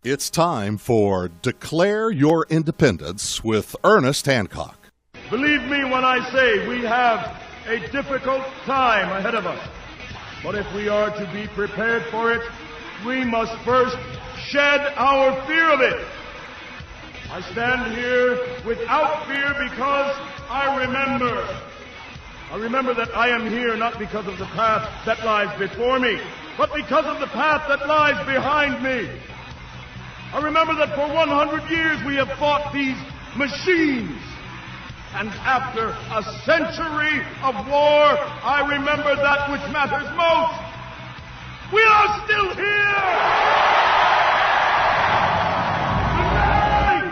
It's time for Declare Your Independence with Ernest Hancock. Believe me when I say we have a difficult time ahead of us. But if we are to be prepared for it, we must first shed our fear of it. I stand here without fear because I remember that I am here not because of the path that lies before me, but because of the path that lies behind me. I remember that for 100 years we have fought these machines. And after a century of war, I remember that which matters most. We are still here! Tonight,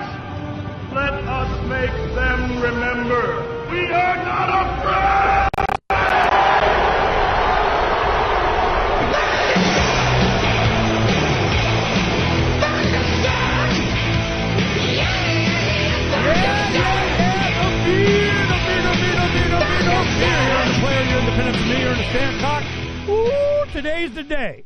let us make them remember we are not afraid! Ooh, today's the day.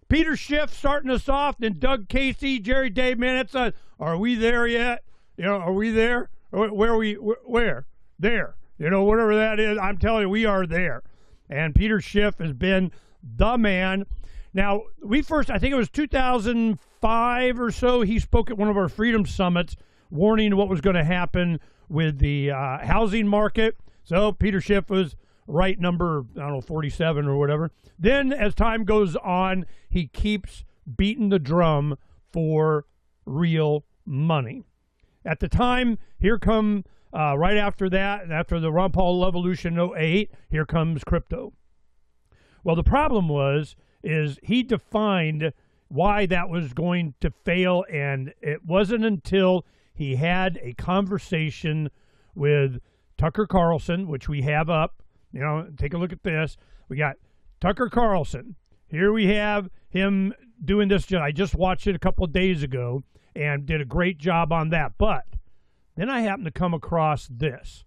PeterSchiff starting us off, then Doug Casey, Jerry Day. Man, it's are we there yet? You know, are we there? Where? There. You know, whatever that is, I'm telling you, we are there. And PeterSchiff has been the man. Now, I think it was 2005 or so, he spoke at one of our Freedom Summits, warning what was going to happen with the housing market. So PeterSchiff was right number, 47 or whatever. Then as time goes on, he keeps beating the drum for real money. At the time, here come, right after that, after the Ron Paul Revolution in 08, here comes crypto. Well, the problem is he defined why that was going to fail, and it wasn't until he had a conversation with Tucker Carlson, which we have up. You know, take a look at this. We got Tucker Carlson. Here we have him doing this. I just watched it a couple of days ago and did a great job on that. But then I happened to come across this.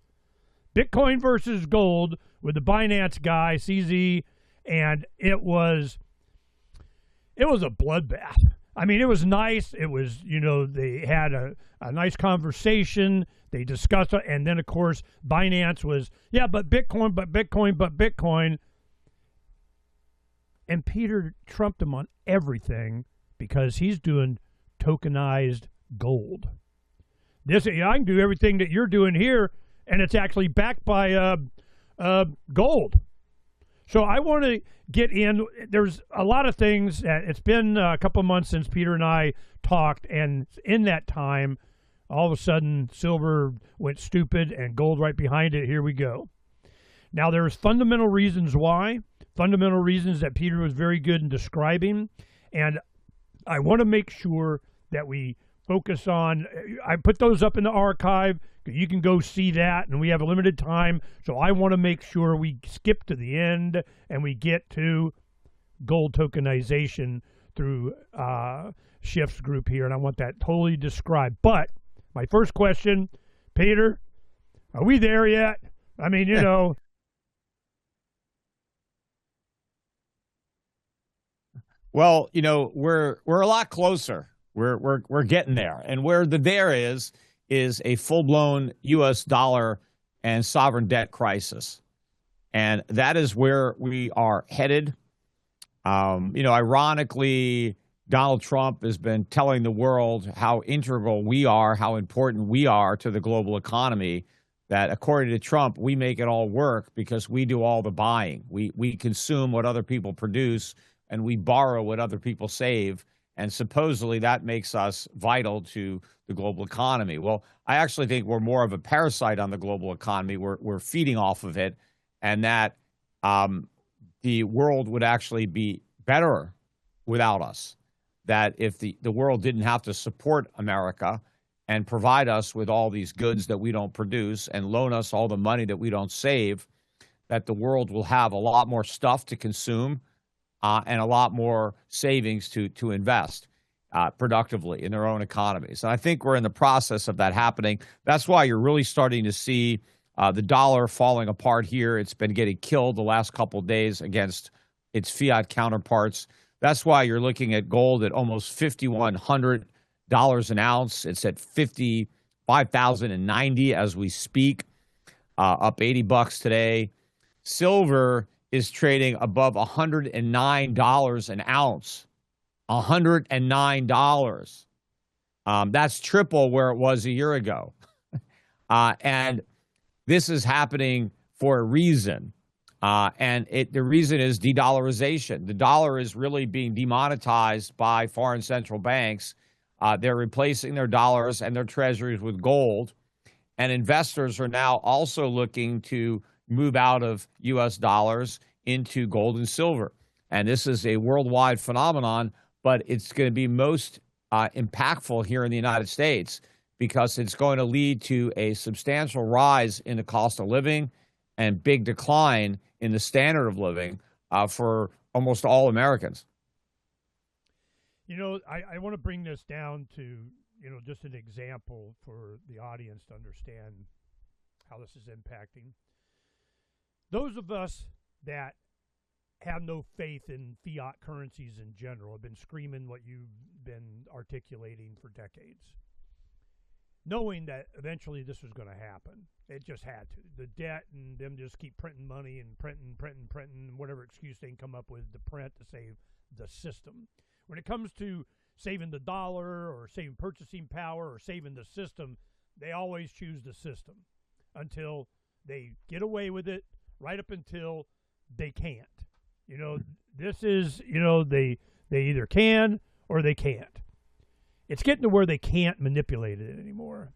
Bitcoin versus gold with the Binance guy, CZ, and it was a bloodbath. I mean, it was nice. It was, they had a nice conversation. They discussed it. And then, of course, Binance was, but Bitcoin. And Peter trumped him on everything because he's doing tokenized gold. I can do everything that you're doing here, and it's actually backed by gold. So I want to get in. There's a lot of things. It's been a couple of months since Peter and I talked, and in that time, all of a sudden, silver went stupid and gold right behind it. Here we go. Now, there's fundamental reasons why, fundamental reasons that Peter was very good in describing, and I want to make sure that we focus on. I put those up in the archive. You can go see that, and we have a limited time, so I want to make sure we skip to the end and we get to gold tokenization through Schiff's group here, and I want that totally described. But my first question, Peter, are we there yet? I mean, Well, we're a lot closer. We're getting there, and where the there is a full-blown U.S. dollar and sovereign debt crisis, and that is where we are headed. Ironically, Donald Trump has been telling the world how integral we are, how important we are to the global economy, that according to Trump, we make it all work because we do all the buying. We consume what other people produce, and we borrow what other people save, and supposedly that makes us vital to the global economy. Well, I actually think we're more of a parasite on the global economy. We're feeding off of it, and that the world would actually be better without us. That if the world didn't have to support America and provide us with all these goods that we don't produce and loan us all the money that we don't save, that the world will have a lot more stuff to consume and a lot more savings to invest productively in their own economies. And I think we're in the process of that happening. That's why you're really starting to see the dollar falling apart here. It's been getting killed the last couple of days against its fiat counterparts. That's why you're looking at gold at almost 5,100 an ounce. It's at 55,090 as we speak, up $80 today. Silver is trading above $109 an ounce. $109. That's triple where it was a year ago. And this is happening for a reason. And the reason is de-dollarization. The dollar is really being demonetized by foreign central banks. They're replacing their dollars and their treasuries with gold. And investors are now also looking to move out of U.S. dollars into gold and silver. And this is a worldwide phenomenon, but it's going to be most impactful here in the United States because it's going to lead to a substantial rise in the cost of living and big decline in the standard of living for almost all Americans. You know, I want to bring this down to, you know, just an example for the audience to understand how this is impacting. Those of us that have no faith in fiat currencies in general have been screaming what you've been articulating for decades, knowing that eventually this was going to happen. It just had to. The debt and them just keep printing money and printing, whatever excuse they can come up with to print to save the system. When it comes to saving the dollar or saving purchasing power or saving the system, they always choose the system until they get away with it, right up until they can't. You know, this is, you know, they either can or they can't. It's getting to where they can't manipulate it anymore.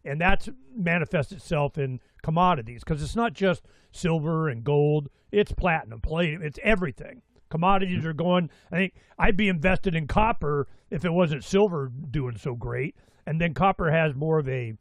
And that's manifests itself in commodities, because it's not just silver and gold. It's platinum, palladium, it's everything. Commodities are going. I think I'd be invested in copper if it wasn't silver doing so great. And then copper has more of a,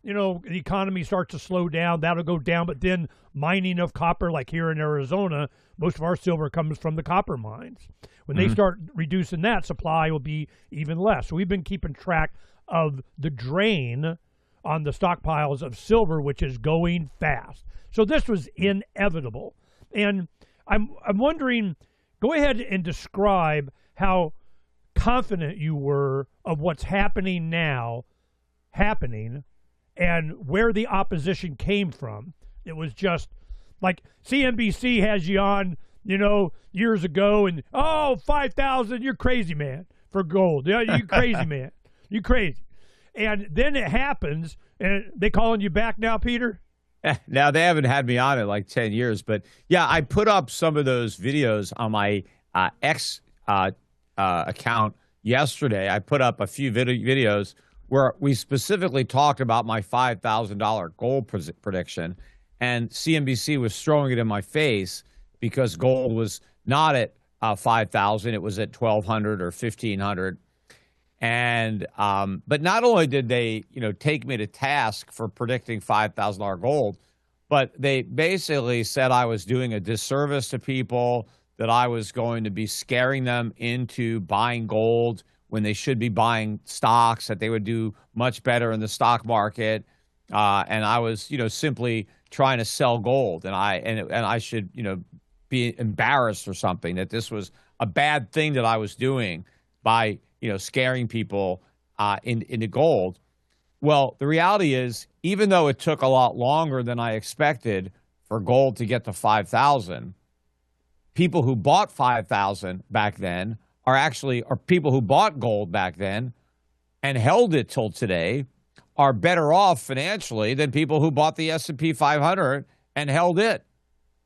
you know, the economy starts to slow down, that'll go down. But then mining of copper, like here in Arizona, most of our silver comes from the copper mines. When they start reducing that, supply will be even less. So we've been keeping track of the drain on the stockpiles of silver, which is going fast. So this was inevitable. And I'm wondering, go ahead and describe how confident you were of what's happening now, and where the opposition came from. It was just like CNBC has you on, you know, years ago, and 5,000, you're crazy, man, for gold. Yeah, you crazy, man. You crazy. And then it happens, and they calling you back now, Peter? Now, they haven't had me on in like 10 years, but yeah, I put up some of those videos on my X account yesterday. I put up a few videos where we specifically talked about my $5,000 gold prediction, and CNBC was throwing it in my face because gold was not at 5,000, it was at 1,200 or 1,500. And but not only did they, you know, take me to task for predicting $5,000 gold, but they basically said I was doing a disservice to people, that I was going to be scaring them into buying gold when they should be buying stocks, that they would do much better in the stock market, and I was, you know, simply trying to sell gold, and I should, you know, be embarrassed or something, that this was a bad thing that I was doing by, you know, scaring people into gold. Well, the reality is, even though it took a lot longer than I expected for gold to get to 5,000, people who bought 5,000 back then are people who bought gold back then and held it till today are better off financially than people who bought the S&P 500 and held it.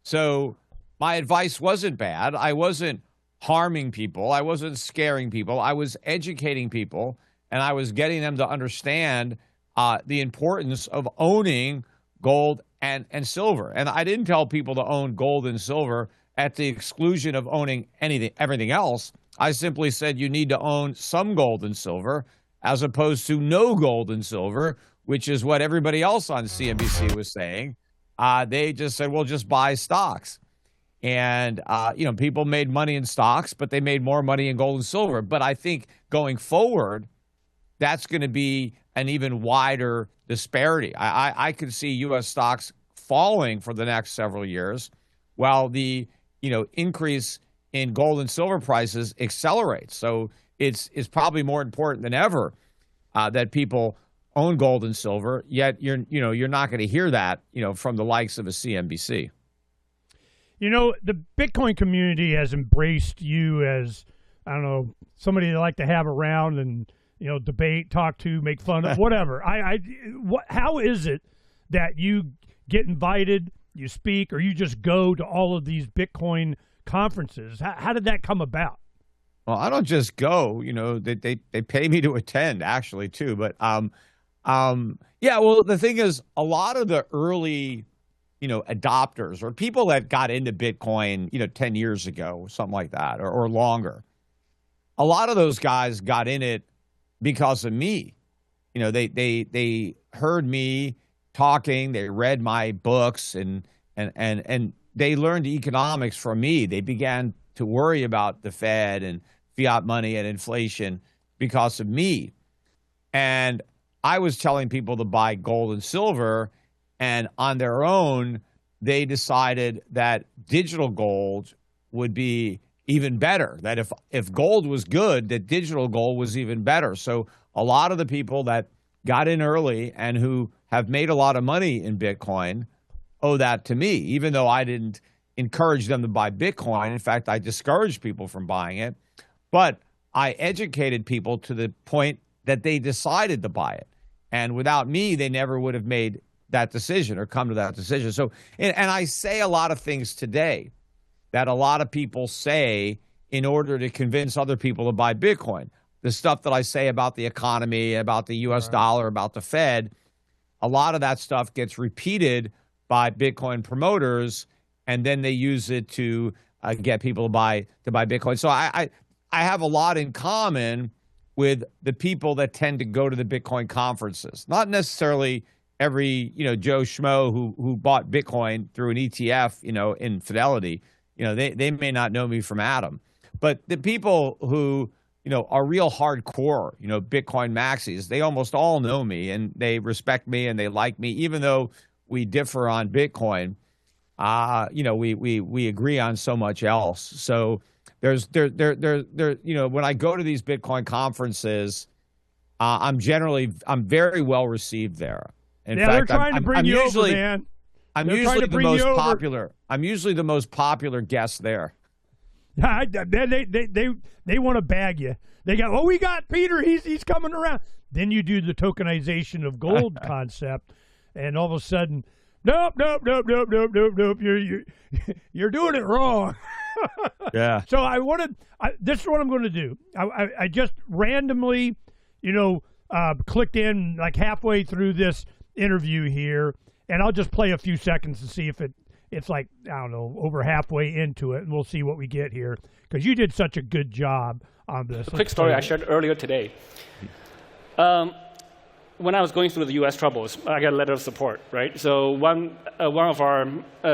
So my advice wasn't bad. I wasn't harming people. I wasn't scaring people. I was educating people, and I was getting them to understand the importance of owning gold and silver. And I didn't tell people to own gold and silver at the exclusion of owning everything else. I simply said you need to own some gold and silver as opposed to no gold and silver, which is what everybody else on CNBC was saying. They just said, well, just buy stocks. And, you know, people made money in stocks, but they made more money in gold and silver. But I think going forward, that's going to be an even wider disparity. I could see U.S. stocks falling for the next several years while the, you know, increase in gold and silver prices accelerates. So it's probably more important than ever that people own gold and silver. Yet you're not going to hear that from the likes of a CNBC. The Bitcoin community has embraced you as, I don't know, somebody they like to have around and debate, talk to, make fun of, whatever. How is it that you get invited, you speak, or you just go to all of these Bitcoin conferences? How did that come about? Well, I don't just go. They pay me to attend, actually, too. But yeah. Well, the thing is, a lot of the early adopters or people that got into Bitcoin 10 years ago, or something like that, or longer, a lot of those guys got in it because of me. They heard me talking, they read my books, and they learned economics from me. They began to worry about the Fed and fiat money and inflation because of me. And I was telling people to buy gold and silver, and on their own, they decided that digital gold would be even better, that if gold was good, that digital gold was even better. So a lot of the people that got in early and who have made a lot of money in Bitcoin owe that to me, even though I didn't encourage them to buy Bitcoin. In fact, I discouraged people from buying it. But I educated people to the point that they decided to buy it. And without me, they never would have made that decision or come to that decision. So, and I say a lot of things today that a lot of people say in order to convince other people to buy Bitcoin. The stuff that I say about the economy, about the U.S. dollar, about the Fed, a lot of that stuff gets repeated by Bitcoin promoters, and then they use it to get people to buy Bitcoin. So I have a lot in common with the people that tend to go to the Bitcoin conferences. Not necessarily every Joe Schmo who bought Bitcoin through an ETF in Fidelity. They may not know me from Adam, but the people who are real hardcore, Bitcoin maxis, they almost all know me and they respect me and they like me, even though we differ on Bitcoin. We agree on so much else. So when I go to these Bitcoin conferences, I'm very well received there. In fact, they're trying to bring you over, man. I'm usually the most popular. I'm usually the most popular guest there. They want to bag you. They go, we got Peter. He's coming around. Then you do the tokenization of gold concept, and all of a sudden, nope. You're doing it wrong. Yeah. So this is what I'm going to do. I just randomly, clicked in like halfway through this interview here, and I'll just play a few seconds to see if it's like, I don't know, over halfway into it, and we'll see what we get here, because you did such a good job on this. A quick story I shared earlier today. When I was going through the U.S. troubles, I got a letter of support, right? So one of our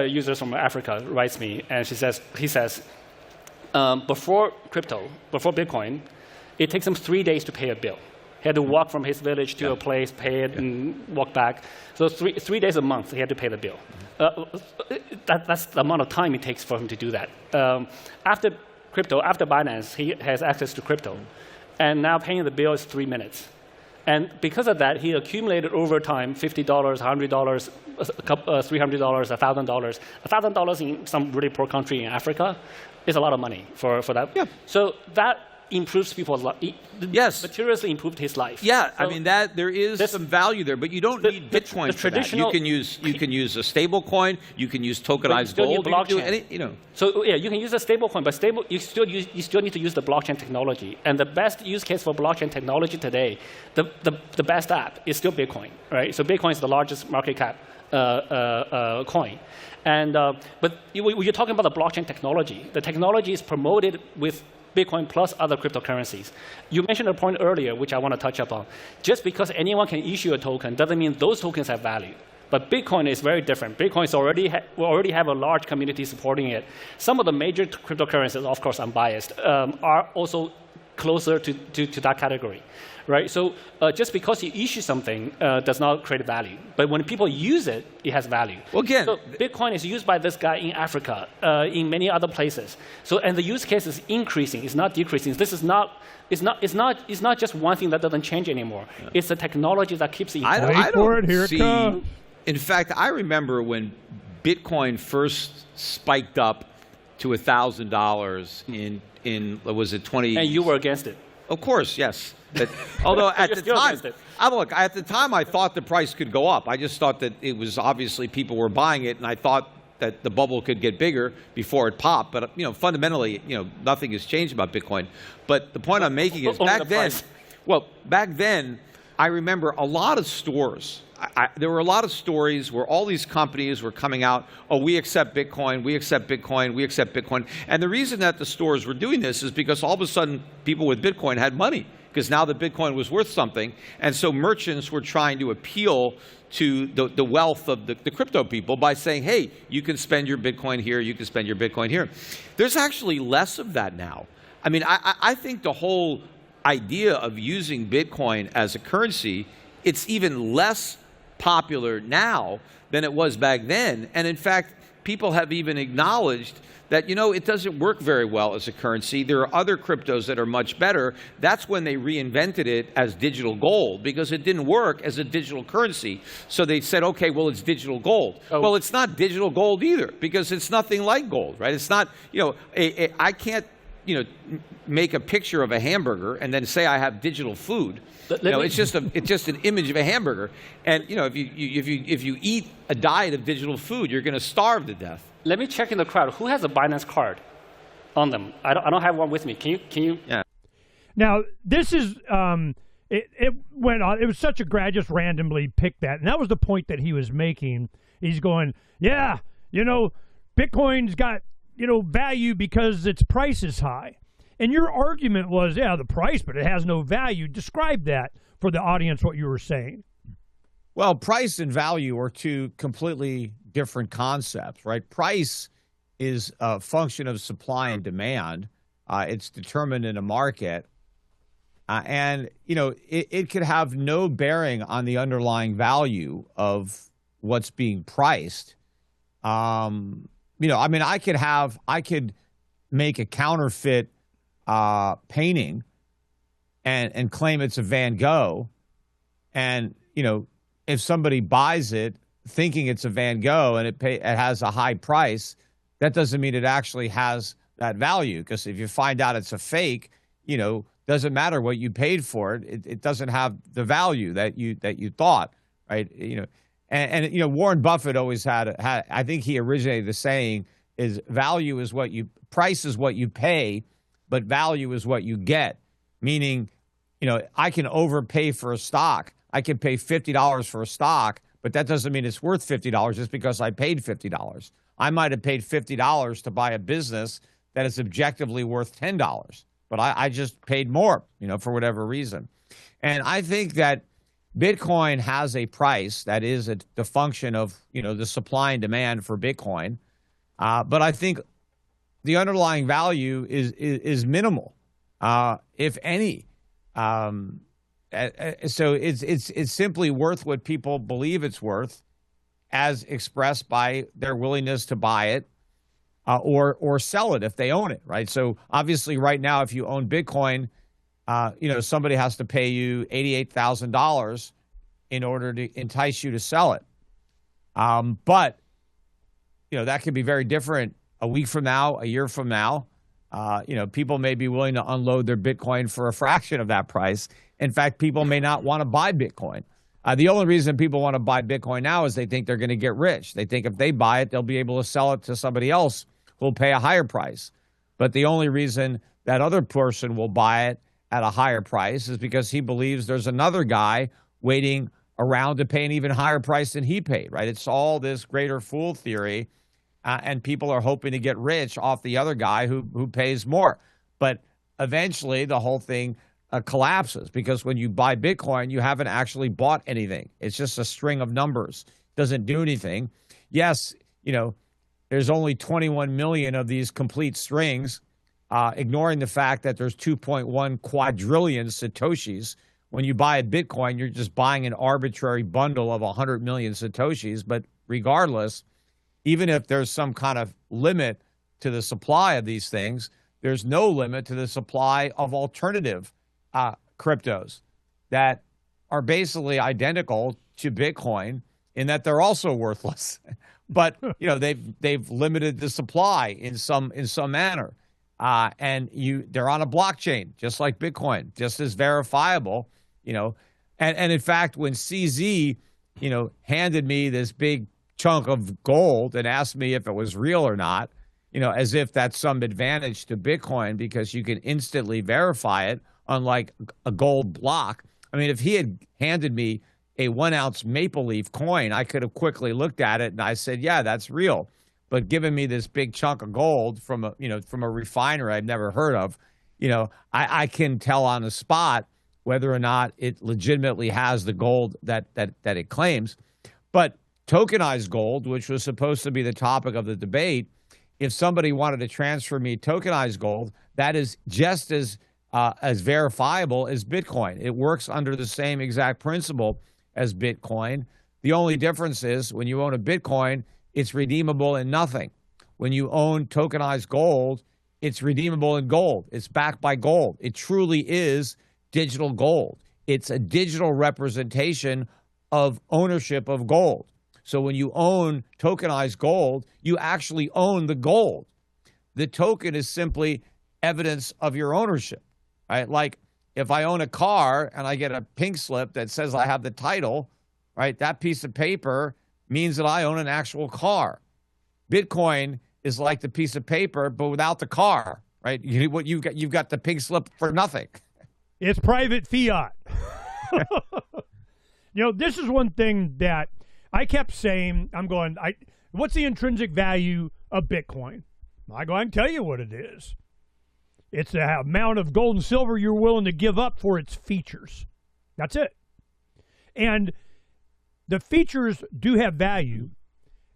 users from Africa writes me, and he says, before Bitcoin, it takes him 3 days to pay a bill. He had to walk from his village to a place, pay it, and walk back. So 3 days a month, he had to pay the bill. That's the amount of time it takes for him to do that. After Binance, he has access to crypto. And now paying the bill is 3 minutes. And because of that, he accumulated over time $50, $100, $300, $1,000. $1,000 in some really poor country in Africa is a lot of money for that. Yeah. So that improves people's life. Yes. Materially improved his life. Yeah, so I mean there is some value there, but you don't need Bitcoin for that. You can use a stable coin, you can use tokenized gold, you can do any, So yeah, you can use a stable coin, but you still need to use the blockchain technology. And the best use case for blockchain technology today, the best app is still Bitcoin, right? So Bitcoin is the largest market cap coin. And but you're talking about the blockchain technology. The technology is promoted with Bitcoin plus other cryptocurrencies. You mentioned a point earlier, which I want to touch upon. Just because anyone can issue a token doesn't mean those tokens have value. But Bitcoin is very different. Bitcoin is we already have a large community supporting it. Some of the major cryptocurrencies, of course, unbiased, are also closer to that category, right? So just because you issue something does not create value. But when people use it, it has value. Well, again, so Bitcoin is used by this guy in Africa, in many other places. So and the use case is increasing. It's not decreasing. This is not. It's not just one thing that doesn't change anymore. Yeah. It's the technology that keeps evolving. Wait for it. Here it comes. In fact, I remember when Bitcoin first spiked up to $1,000 in was it 20? And you were against it. Of course, yes. But, although at the time, at the time I thought the price could go up. I just thought that it was obviously people were buying it, and I thought that the bubble could get bigger before it popped. But fundamentally, nothing has changed about Bitcoin. But the point I'm making is back then, I remember a lot of stores. There were a lot of stories where all these companies were coming out, oh, we accept Bitcoin, we accept Bitcoin, we accept Bitcoin. And the reason that the stores were doing this is because all of a sudden people with Bitcoin had money, because now the Bitcoin was worth something. And so merchants were trying to appeal to the wealth of the crypto people by saying, hey, you can spend your Bitcoin here, you can spend your Bitcoin here. There's actually less of that now. I mean, I think the whole idea of using Bitcoin as a currency, it's even less popular now than it was back then. And in fact, people have even acknowledged that, it doesn't work very well as a currency. There are other cryptos that are much better. That's when they reinvented it as digital gold, because it didn't work as a digital currency. So they said, okay, well, it's digital gold. Oh. Well, it's not digital gold either, because it's nothing like gold, right? It's not, I can't, make a picture of a hamburger and then say I have digital food. It's just an image of a hamburger. And if you eat a diet of digital food, you're going to starve to death. Let me check in the crowd. Who has a Binance card on them? I don't have one with me. Can you? Yeah. Now this is it went on. It was such a grad, just randomly picked that, and that was the point that he was making. He's going, yeah, Bitcoin's got value because its price is high. And your argument was, yeah, the price, but it has no value. Describe that for the audience, what you were saying. Well, price and value are two completely different concepts, right? Price is a function of supply and demand. It's determined in a market. And, it could have no bearing on the underlying value of what's being priced. I could make a counterfeit painting and claim it's a Van Gogh, and if somebody buys it thinking it's a Van Gogh and it has a high price, that doesn't mean it actually has that value, because if you find out it's a fake, doesn't matter what you paid for it, it doesn't have the value that you thought, right? And Warren Buffett always had I think he originated the saying is price is what you pay, but value is what you get. Meaning, I can overpay for a stock. I can pay $50 for a stock, but that doesn't mean it's worth $50 just because I paid $50. I might have paid $50 to buy a business that is objectively worth $10, but I just paid more, for whatever reason. And I think that Bitcoin has a price that is the function of, the supply and demand for Bitcoin. But I think the underlying value is minimal, if any. So it's simply worth what people believe it's worth, as expressed by their willingness to buy it or sell it if they own it, right? So obviously right now, if you own Bitcoin, somebody has to pay you $88,000 in order to entice you to sell it. But that could be very different a week from now, a year from now. People may be willing to unload their Bitcoin for a fraction of that price. In fact, people may not want to buy Bitcoin. The only reason people want to buy Bitcoin now is they think they're going to get rich. They think if they buy it, they'll be able to sell it to somebody else who'll pay a higher price. But the only reason that other person will buy it at a higher price is because he believes there's another guy waiting around to pay an even higher price than he paid, right? It's all this greater fool theory, and people are hoping to get rich off the other guy who pays more. But eventually the whole thing collapses, because when you buy Bitcoin, you haven't actually bought anything. It's just a string of numbers. It doesn't do anything. Yes, there's only 21 million of these complete strings, ignoring the fact that there's 2.1 quadrillion Satoshis. When you buy a Bitcoin, you're just buying an arbitrary bundle of 100 million Satoshis. But regardless, even if there's some kind of limit to the supply of these things, there's no limit to the supply of alternative cryptos that are basically identical to Bitcoin in that they're also worthless. But they've limited the supply in some manner, and they're on a blockchain just like Bitcoin, just as verifiable. And in fact, when CZ handed me this big chunk of gold and asked me if it was real or not, as if that's some advantage to Bitcoin because you can instantly verify it, unlike a gold block. I mean, if he had handed me a 1 ounce maple leaf coin, I could have quickly looked at it and I said, yeah, that's real. But giving me this big chunk of gold from a refiner I've never heard of, I can tell on the spot whether or not it legitimately has the gold that it claims. But tokenized gold, which was supposed to be the topic of the debate, if somebody wanted to transfer me tokenized gold, that is just as verifiable as Bitcoin. It works under the same exact principle as Bitcoin. The only difference is when you own a Bitcoin, it's redeemable in nothing. When you own tokenized gold, it's redeemable in gold. It's backed by gold. It truly is digital gold. It's a digital representation of ownership of gold. So when you own tokenized gold, you actually own the gold. The token is simply evidence of your ownership, right? Like if I own a car and I get a pink slip that says I have the title, right? That piece of paper means that I own an actual car. Bitcoin is like the piece of paper, but without the car, right? You've got the pink slip for nothing. It's private fiat. This is one thing that I kept saying. What's the intrinsic value of Bitcoin? I can tell you what it is. It's the amount of gold and silver you're willing to give up for its features. That's it. And the features do have value,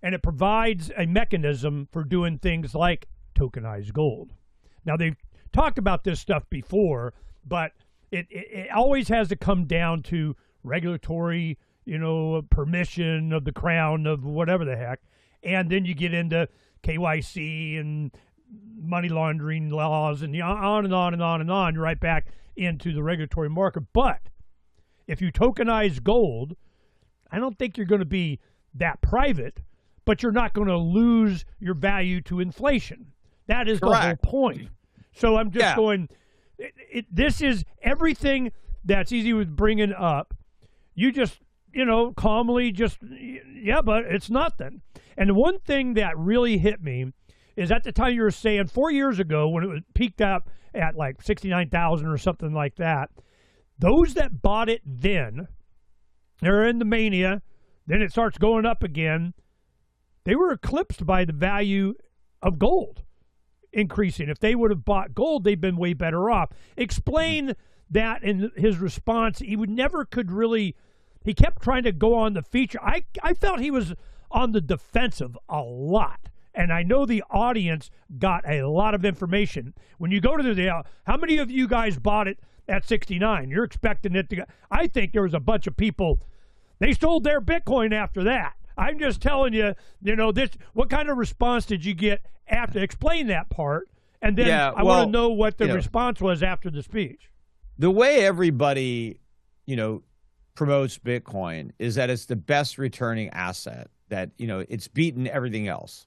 and it provides a mechanism for doing things like tokenized gold. Now, they've talked about this stuff before, but it always has to come down to regulatory, permission of the crown of whatever the heck. And then you get into KYC and money laundering laws and on and on and on and on, right back into the regulatory market. But if you tokenize gold, I don't think you're going to be that private, but you're not going to lose your value to inflation. That is Correct. The whole point. So I'm just going, this is everything that's easy with bringing up. You just, calmly but it's nothing. And one thing that really hit me is at the time you were saying 4 years ago when it was peaked up at like 69,000 or something like that, those that bought it then, they're in the mania, then it starts going up again, they were eclipsed by the value of gold increasing. If they would have bought gold, they'd been way better off. Explain that in his response. He he kept trying to go on the feature. I felt he was on the defensive a lot. And I know the audience got a lot of information. When you go to how many of you guys bought it at 69? You're expecting it to go. I think there was a bunch of people, they sold their Bitcoin after that. I'm just telling you, this. What kind of response did you get after? Explain that part. And then I want to know what the response was after the speech. The way everybody, promotes Bitcoin is that it's the best returning asset, that, it's beaten everything else.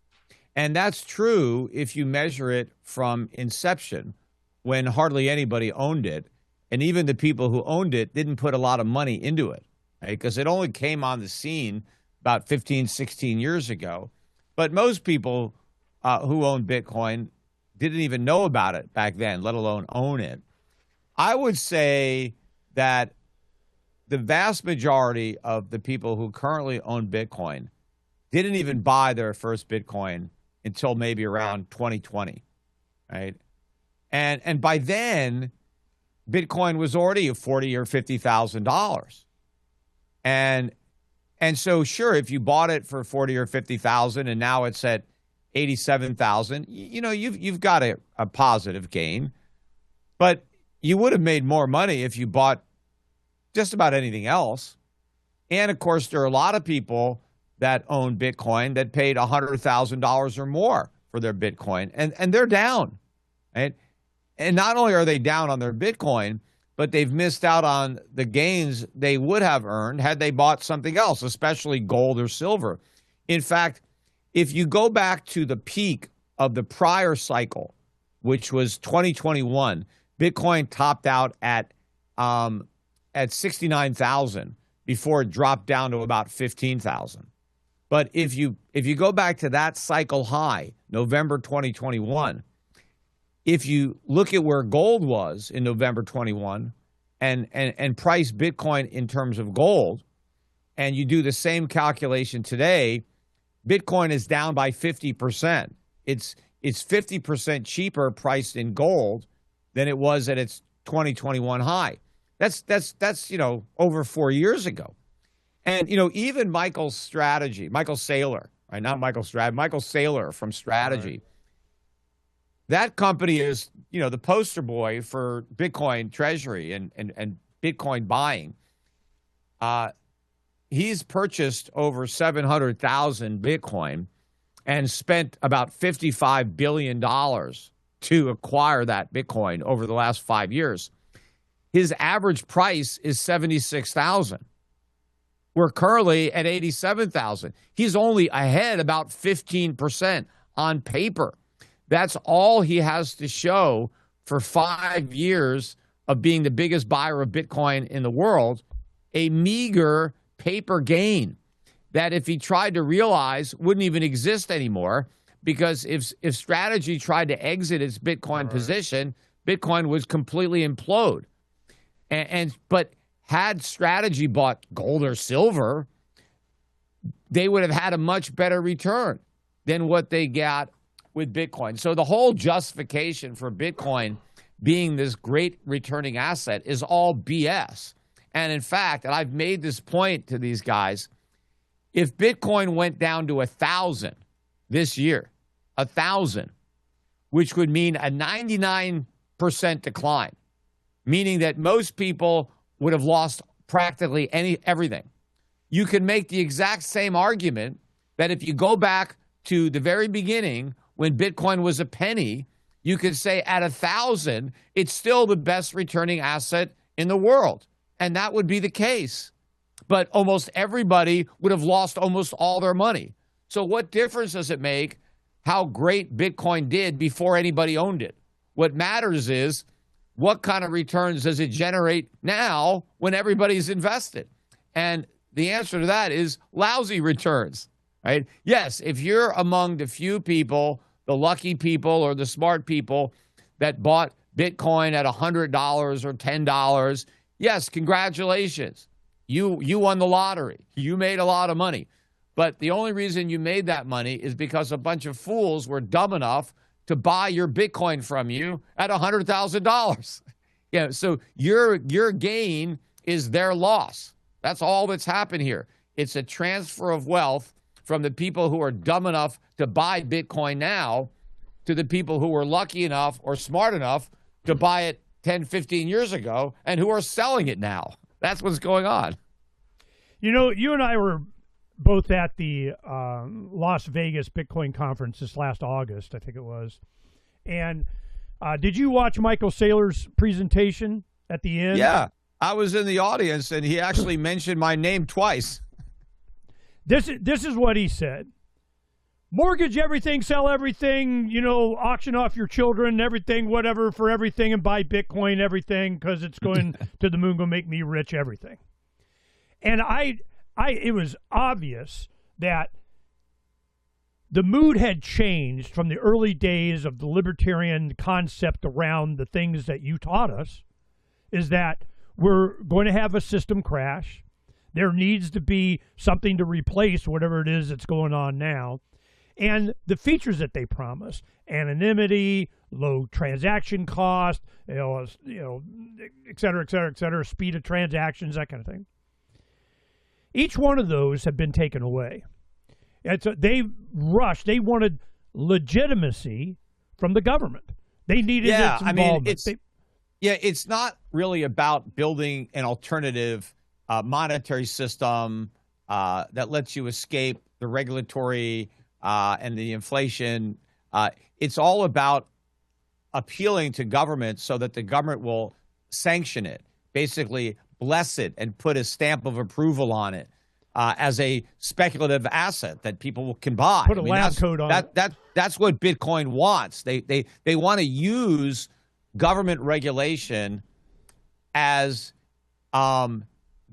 And that's true if you measure it from inception, when hardly anybody owned it. And even the people who owned it didn't put a lot of money into it, right? Because it only came on the scene about 15, 16 years ago. But most people who own Bitcoin didn't even know about it back then, let alone own it. I would say that the vast majority of the people who currently own Bitcoin didn't even buy their first Bitcoin until maybe around 2020, right? And by then, Bitcoin was already $40,000 or $50,000. And so, sure, if you bought it for $40,000 or $50,000 and now it's at 87,000, you know, you've got a positive gain, but you would have made more money if you bought just about anything else. And of course, there are a lot of people that own Bitcoin that paid $100,000 or more for their Bitcoin, and they're down, right? And not only are they down on their Bitcoin, but they've missed out on the gains they would have earned had they bought something else, especially gold or silver. In fact, if you go back to the peak of the prior cycle, which was 2021, Bitcoin topped out at 69,000 before it dropped down to about 15,000. But if you go back to that cycle high, November 2021, if you look at where gold was in November 21 and price Bitcoin in terms of gold, and you do the same calculation today, Bitcoin is down by 50%. It's 50% cheaper priced in gold than it was at its 2021 high. That's you know, over 4 years ago. And you know, even Michael Saylor, right? Not Michael Strategy, Michael Saylor from Strategy. Right. That company is, you know, the poster boy for Bitcoin treasury and Bitcoin buying. He's purchased over 700,000 Bitcoin and spent about $55 billion to acquire that Bitcoin over the last 5 years. His average price is 76,000. We're currently at 87,000. He's only ahead about 15% on paper. That's all he has to show for 5 years of being the biggest buyer of Bitcoin in the world, a meager paper gain that if he tried to realize wouldn't even exist anymore, because if Strategy tried to exit its Bitcoin position, Bitcoin would completely implode. But had Strategy bought gold or silver, they would have had a much better return than what they got with Bitcoin. So the whole justification for Bitcoin being this great returning asset is all BS. And in fact, and I've made this point to these guys, if Bitcoin went down to 1,000 this year, 1,000, which would mean a 99% decline, meaning that most people would have lost practically everything. You can make the exact same argument that if you go back to the very beginning when Bitcoin was a penny, you could say at 1,000, it's still the best returning asset in the world. And that would be the case. But almost everybody would have lost almost all their money. So what difference does it make how great Bitcoin did before anybody owned it? What matters is what kind of returns does it generate now when everybody's invested? And the answer to that is lousy returns, right? Yes, if you're among the few people, the lucky people or the smart people that bought Bitcoin at $100 or $10, yes, congratulations. You won the lottery. You made a lot of money. But the only reason you made that money is because a bunch of fools were dumb enough to buy your Bitcoin from you at $100,000. Yeah, so your gain is their loss. That's all that's happened here. It's a transfer of wealth from the people who are dumb enough to buy Bitcoin now to the people who were lucky enough or smart enough to buy it 10, 15 years ago and who are selling it now. That's what's going on. You know, you and I were both at the Las Vegas Bitcoin conference this last August, I think it was. And did you watch Michael Saylor's presentation at the end? Yeah, I was in the audience, and he actually mentioned my name twice. This is what he said. Mortgage everything, sell everything, you know, auction off your children, everything, whatever, for everything, and buy Bitcoin, everything, because it's going to the moon, going to make me rich, everything. And it was obvious that the mood had changed from the early days of the libertarian concept around the things that you taught us, is that we're going to have a system crash. There needs to be something to replace whatever it is that's going on now. And the features that they promise, anonymity, low transaction cost, you know, et cetera, speed of transactions, that kind of thing. Each one of those have been taken away. They rushed. They wanted legitimacy from the government. They needed its involvement. It's not really about building an alternative monetary system that lets you escape the regulatory and the inflation. It's all about appealing to government so that the government will sanction it, basically bless it and put a stamp of approval on it as a speculative asset that people can buy. Put a lab coat on it. That's what Bitcoin wants. They want to use government regulation as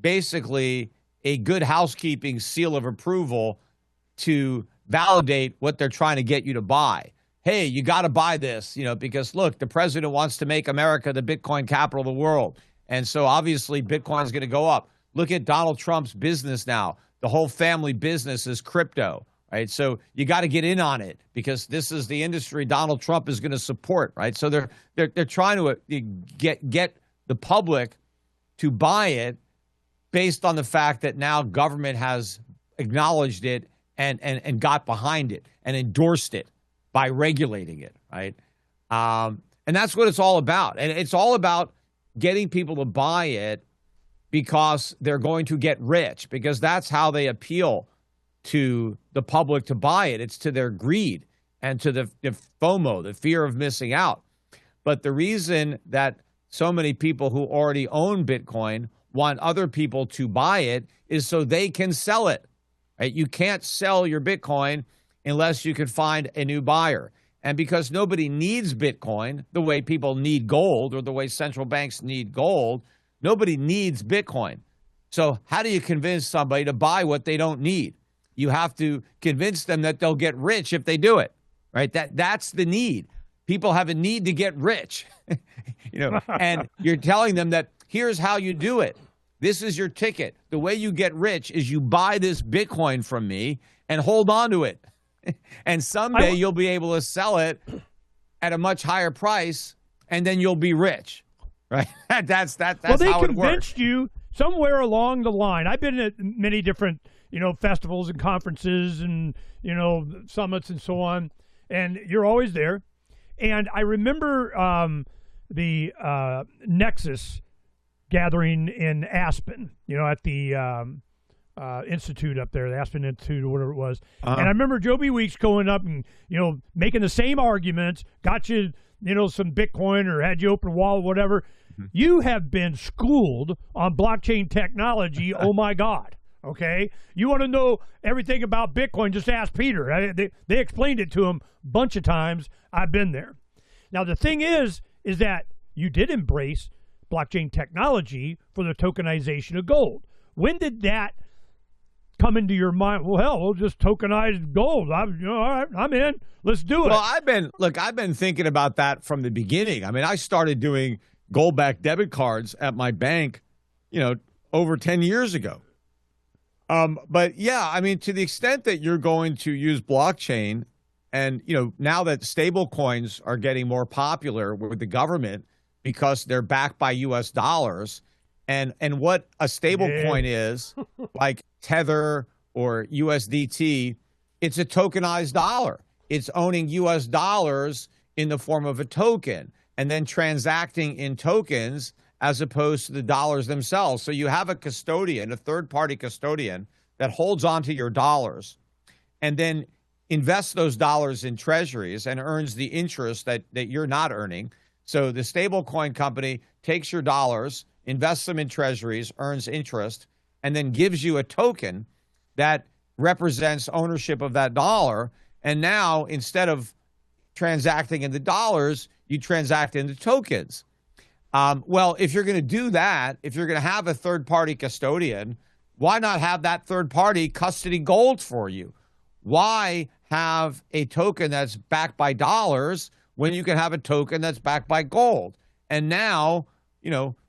basically a good housekeeping seal of approval to validate what they're trying to get you to buy. Hey, you got to buy this, because look, the president wants to make America the Bitcoin capital of the world. And so obviously Bitcoin is going to go up. Look at Donald Trump's business now. The whole family business is crypto, right? So you got to get in on it because this is the industry Donald Trump is going to support, right? So they're trying to get the public to buy it based on the fact that now government has acknowledged it and got behind it and endorsed it by regulating it, right? And that's what it's all about. And it's all about getting people to buy it because they're going to get rich, because that's how they appeal to the public to buy it. It's to their greed and to the FOMO, the fear of missing out. But the reason that so many people who already own Bitcoin want other people to buy it is so they can sell it, right? You can't sell your Bitcoin unless you can find a new buyer. And because nobody needs Bitcoin the way people need gold or the way central banks need gold, nobody needs Bitcoin. So how do you convince somebody to buy what they don't need? You have to convince them that they'll get rich if they do it, right? That's the need. People have a need to get rich, and you're telling them that here's how you do it. This is your ticket. The way you get rich is you buy this Bitcoin from me and hold on to it. And someday you'll be able to sell it at a much higher price, and then you'll be rich, right? That's how it works. Well, they convinced you somewhere along the line. I've been at many different, festivals and conferences and, summits and so on, and you're always there. And I remember the Nexus gathering in Aspen, at the institute up there, the Aspen Institute or whatever it was. And I remember Joby Weeks going up and, making the same arguments, got you, some Bitcoin or had you open a wallet, whatever. Mm-hmm. You have been schooled on blockchain technology. Oh my God. Okay. You want to know everything about Bitcoin, just ask Peter. They explained it to him a bunch of times. I've been there. Now, the thing is that you did embrace blockchain technology for the tokenization of gold. When did that come into your mind? Well, hell, we'll just tokenize gold. All right, I'm in. Let's do it. Well, I've been thinking about that from the beginning. I mean, I started doing gold-backed debit cards at my bank, over 10 years ago. But yeah, I mean, to the extent that you're going to use blockchain, and now that stable coins are getting more popular with the government because they're backed by U.S. dollars, and what a stable coin is, like Tether or USDT, it's a tokenized dollar. It's owning U.S. dollars in the form of a token and then transacting in tokens as opposed to the dollars themselves. So you have a custodian, a third-party custodian that holds onto your dollars and then invests those dollars in treasuries and earns the interest that you're not earning. So the stablecoin company takes your dollars, invests them in treasuries, earns interest, and then gives you a token that represents ownership of that dollar. And now, instead of transacting in the dollars, you transact in the tokens. Well, if you're going to do that, if you're going to have a third-party custodian, why not have that third party custody gold for you? Why have a token that's backed by dollars when you can have a token that's backed by gold? And now,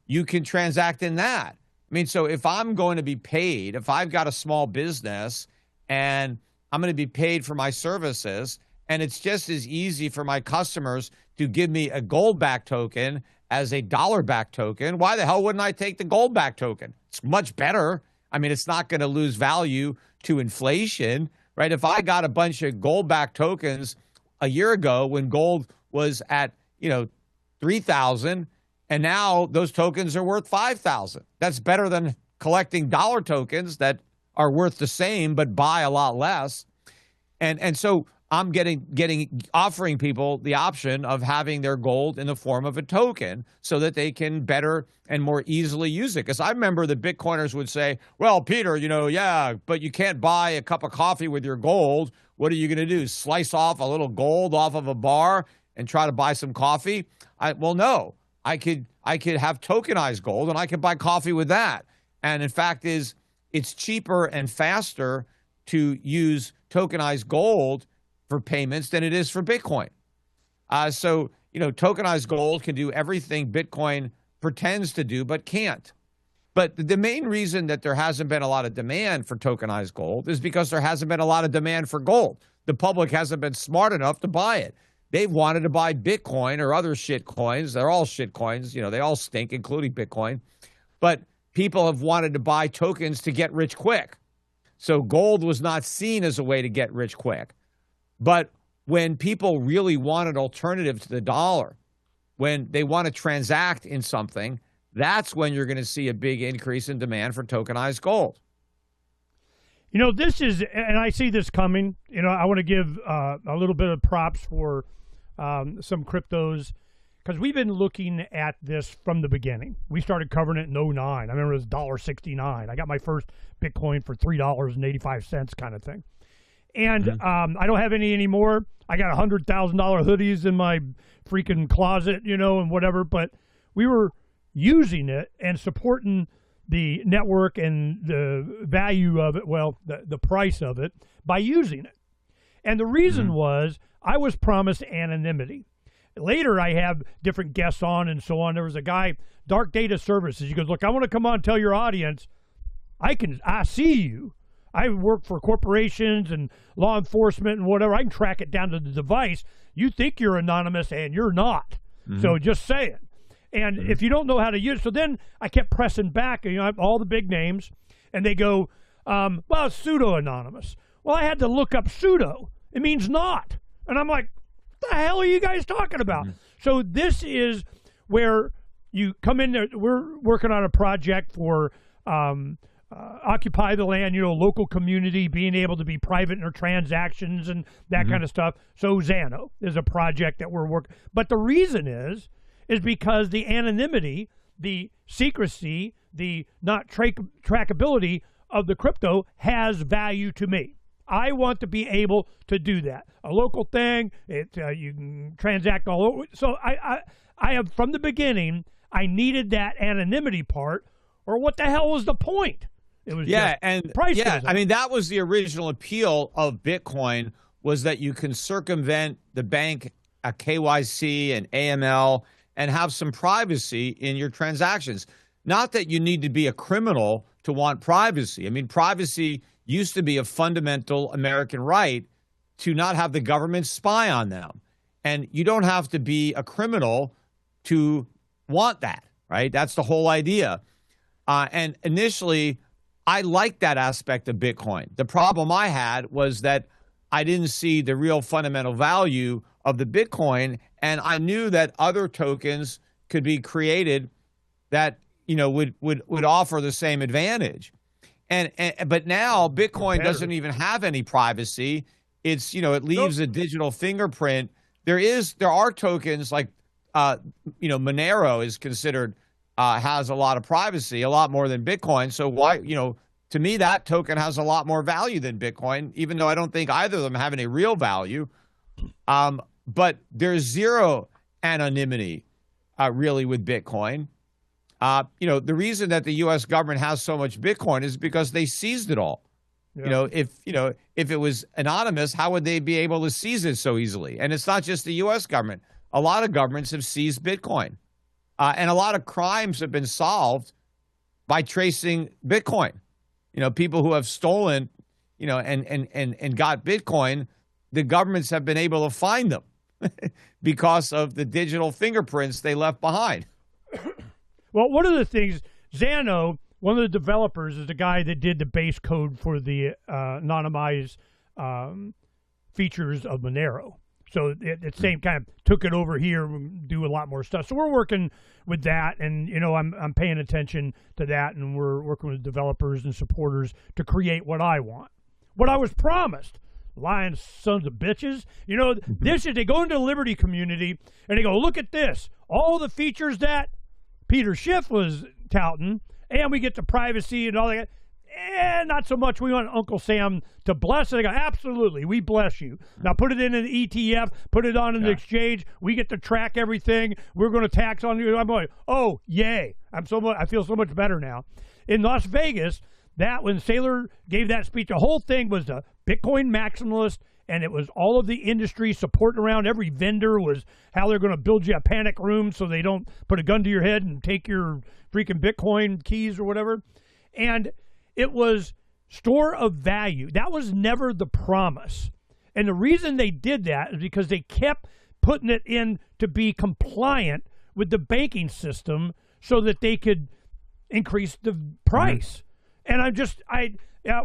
you can transact in that. I mean, so if I'm going to be paid, if I've got a small business and I'm going to be paid for my services, and it's just as easy for my customers to give me a gold-backed token as a dollar-backed token, why the hell wouldn't I take the gold-backed token? It's much better. I mean, it's not going to lose value to inflation, right? If I got a bunch of gold-backed tokens a year ago when gold was at, 3,000, and now those tokens are worth 5,000. That's better than collecting dollar tokens that are worth the same but buy a lot less. And so I'm offering people the option of having their gold in the form of a token so that they can better and more easily use it. Because I remember the Bitcoiners would say, well, Peter, yeah, but you can't buy a cup of coffee with your gold. What are you going to do? Slice off a little gold off of a bar and try to buy some coffee? Well, no, I could have tokenized gold and I could buy coffee with that. And in fact, it's cheaper and faster to use tokenized gold for payments than it is for Bitcoin. So tokenized gold can do everything Bitcoin pretends to do, but can't. But the main reason that there hasn't been a lot of demand for tokenized gold is because there hasn't been a lot of demand for gold. The public hasn't been smart enough to buy it. They've wanted to buy Bitcoin or other shit coins. They're all shit coins. They all stink, including Bitcoin. But people have wanted to buy tokens to get rich quick. So gold was not seen as a way to get rich quick. But when people really want an alternative to the dollar, when they want to transact in something, that's when you're going to see a big increase in demand for tokenized gold. This is, and I see this coming. I want to give a little bit of props for some cryptos, because we've been looking at this from the beginning. We started covering it in 2009. I remember it was $1.69. I got my first Bitcoin for $3.85 kind of thing. And I don't have any anymore. I got $100,000 hoodies in my freaking closet, and whatever. But we were using it and supporting the network and the value of it, well, the price of it, by using it. And the reason was I was promised anonymity. Later, I have different guests on and so on. There was a guy, Dark Data Services. He goes, look, I want to come on and tell your audience, I see you. I work for corporations and law enforcement and whatever. I can track it down to the device. You think you're anonymous and you're not. So just say it. And if you don't know how to use it, so then I kept pressing back, all the big names, and they go, well, it's pseudo-anonymous. Well, I had to look up pseudo. It means not. And I'm like, what the hell are you guys talking about? So this is where you come in there. We're working on a project for Occupy the Land, local community, being able to be private in their transactions and that kind of stuff. So Xano is a project that we're working. But the reason is because the anonymity, the secrecy, the not trackability of the crypto has value to me. I want to be able to do that. A local thing, you can transact all over. So I have, from the beginning, I needed that anonymity part, or what the hell was the point? It was price. Yeah, I mean, that was the original appeal of Bitcoin, was that you can circumvent the bank KYC and AML and have some privacy in your transactions. Not that you need to be a criminal to want privacy. I mean, privacy used to be a fundamental American right to not have the government spy on them. And you don't have to be a criminal to want that, right? That's the whole idea. And initially, I liked that aspect of Bitcoin. The problem I had was that I didn't see the real fundamental value of the Bitcoin, and I knew that other tokens could be created that would offer the same advantage. But now Bitcoin doesn't even have any privacy. It's it leaves a digital fingerprint. There are tokens like Monero is considered has a lot of privacy, a lot more than Bitcoin. So why to me that token has a lot more value than Bitcoin, even though I don't think either of them have any real value. But there's zero anonymity really with Bitcoin. The reason that the U.S. government has so much Bitcoin is because they seized it all. Yeah. If it was anonymous, how would they be able to seize it so easily? And it's not just the U.S. government. A lot of governments have seized Bitcoin, and a lot of crimes have been solved by tracing Bitcoin. People who have stolen, and got Bitcoin, the governments have been able to find them because of the digital fingerprints they left behind. Well, one of the things, Xano, one of the developers, is the guy that did the base code for the anonymized features of Monero. So at the same time, took it over here and do a lot more stuff. So we're working with that, and I'm paying attention to that, and we're working with developers and supporters to create what I want, what I was promised. Lying sons of bitches. This is, they go into the Liberty community and they go, look at this, all the features that PeterSchiff was touting, and we get the privacy and all that. Not so much. We want Uncle Sam to bless it. I go, absolutely, we bless you. Now put it in an ETF, put it on an exchange. We get to track everything. We're going to tax on you. I'm going, oh, yay. I feel so much better now. In Las Vegas, when Saylor gave that speech, the whole thing was a Bitcoin maximalist, and it was all of the industry supporting around every vendor was how they're going to build you a panic room so they don't put a gun to your head and take your freaking Bitcoin keys or whatever. And it was store of value. That was never the promise. And the reason they did that is because they kept putting it in to be compliant with the banking system so that they could increase the price. And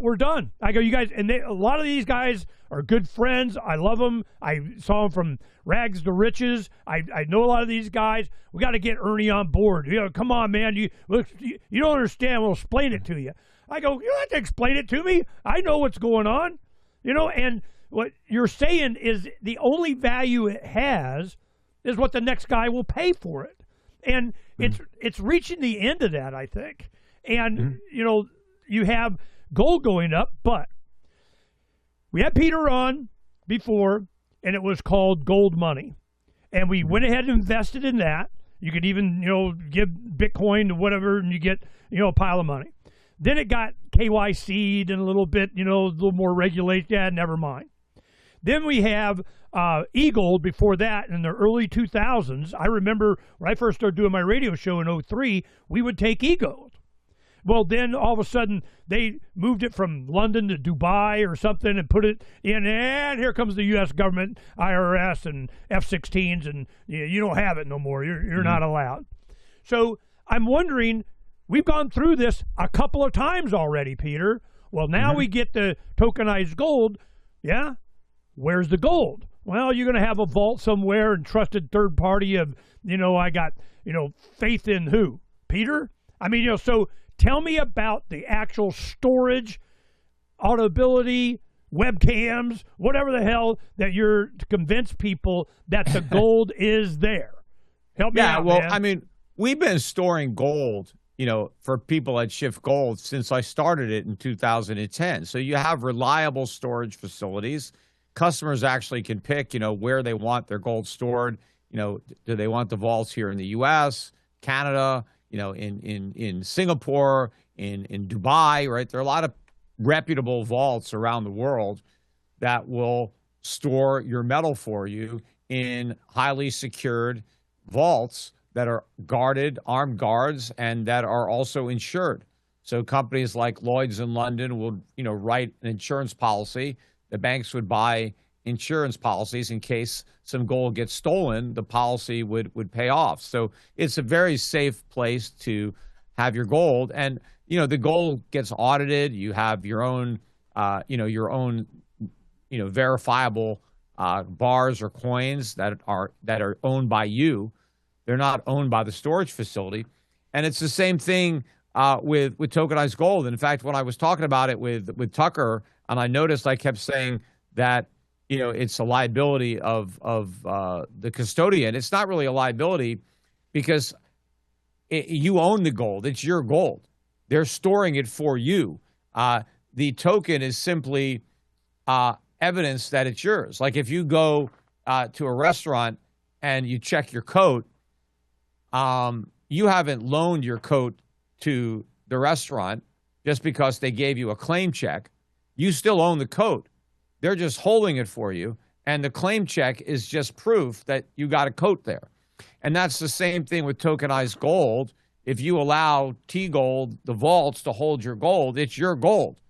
we're done. I go, you guys, and a lot of these guys are good friends. I love them. I saw them from rags to riches. I know a lot of these guys. We got to get Ernie on board. Come on, man. You don't understand. We'll explain it to you. I go, you don't have to explain it to me. I know what's going on. And what you're saying is the only value it has is what the next guy will pay for it. And it's reaching the end of that, I think. And, you have gold going up, but we had Peter on before, and it was called gold money. And we went ahead and invested in that. You could even, give Bitcoin to whatever, and you get, a pile of money. Then it got KYC'd and a little bit, a little more regulated. Yeah, never mind. Then we have e-gold before that in the early 2000s. I remember when I first started doing my radio show in 2003, we would take e-gold. Well, then all of a sudden they moved it from London to Dubai or something and put it in, and here comes the U.S. government, IRS, and F-16s, and you don't have it no more. You're not allowed. So I'm wondering, we've gone through this a couple of times already, Peter. Well, now we get the tokenized gold. Yeah? Where's the gold? Well, you're going to have a vault somewhere and trusted third party of, I got, faith in who? Peter? I mean, so tell me about the actual storage, audibility, webcams, whatever the hell that you're to convince people that the gold is there. Help me out, well, man. I mean, we've been storing gold, for people at Schiff Gold since I started it in 2010. So you have reliable storage facilities. Customers actually can pick, where they want their gold stored. Do they want the vaults here in the U.S., Canada, in Singapore, in Dubai, right? There are a lot of reputable vaults around the world that will store your metal for you in highly secured vaults that are guarded, armed guards, and that are also insured. So companies like Lloyd's in London will, write an insurance policy. The banks would buy insurance policies in case some gold gets stolen, the policy would pay off. So it's a very safe place to have your gold. And, the gold gets audited. You have your own, verifiable bars or coins that are owned by you. They're not owned by the storage facility. And it's the same thing with tokenized gold. And in fact, when I was talking about it with Tucker, and I noticed I kept saying that, it's a liability of the custodian. It's not really a liability because you own the gold. It's your gold. They're storing it for you. The token is simply evidence that it's yours. Like if you go to a restaurant and you check your coat, you haven't loaned your coat to the restaurant just because they gave you a claim check. You still own the coat. They're just holding it for you. And the claim check is just proof that you got a coat there. And that's the same thing with tokenized gold. If you allow T-Gold, the vaults, to hold your gold, it's your gold.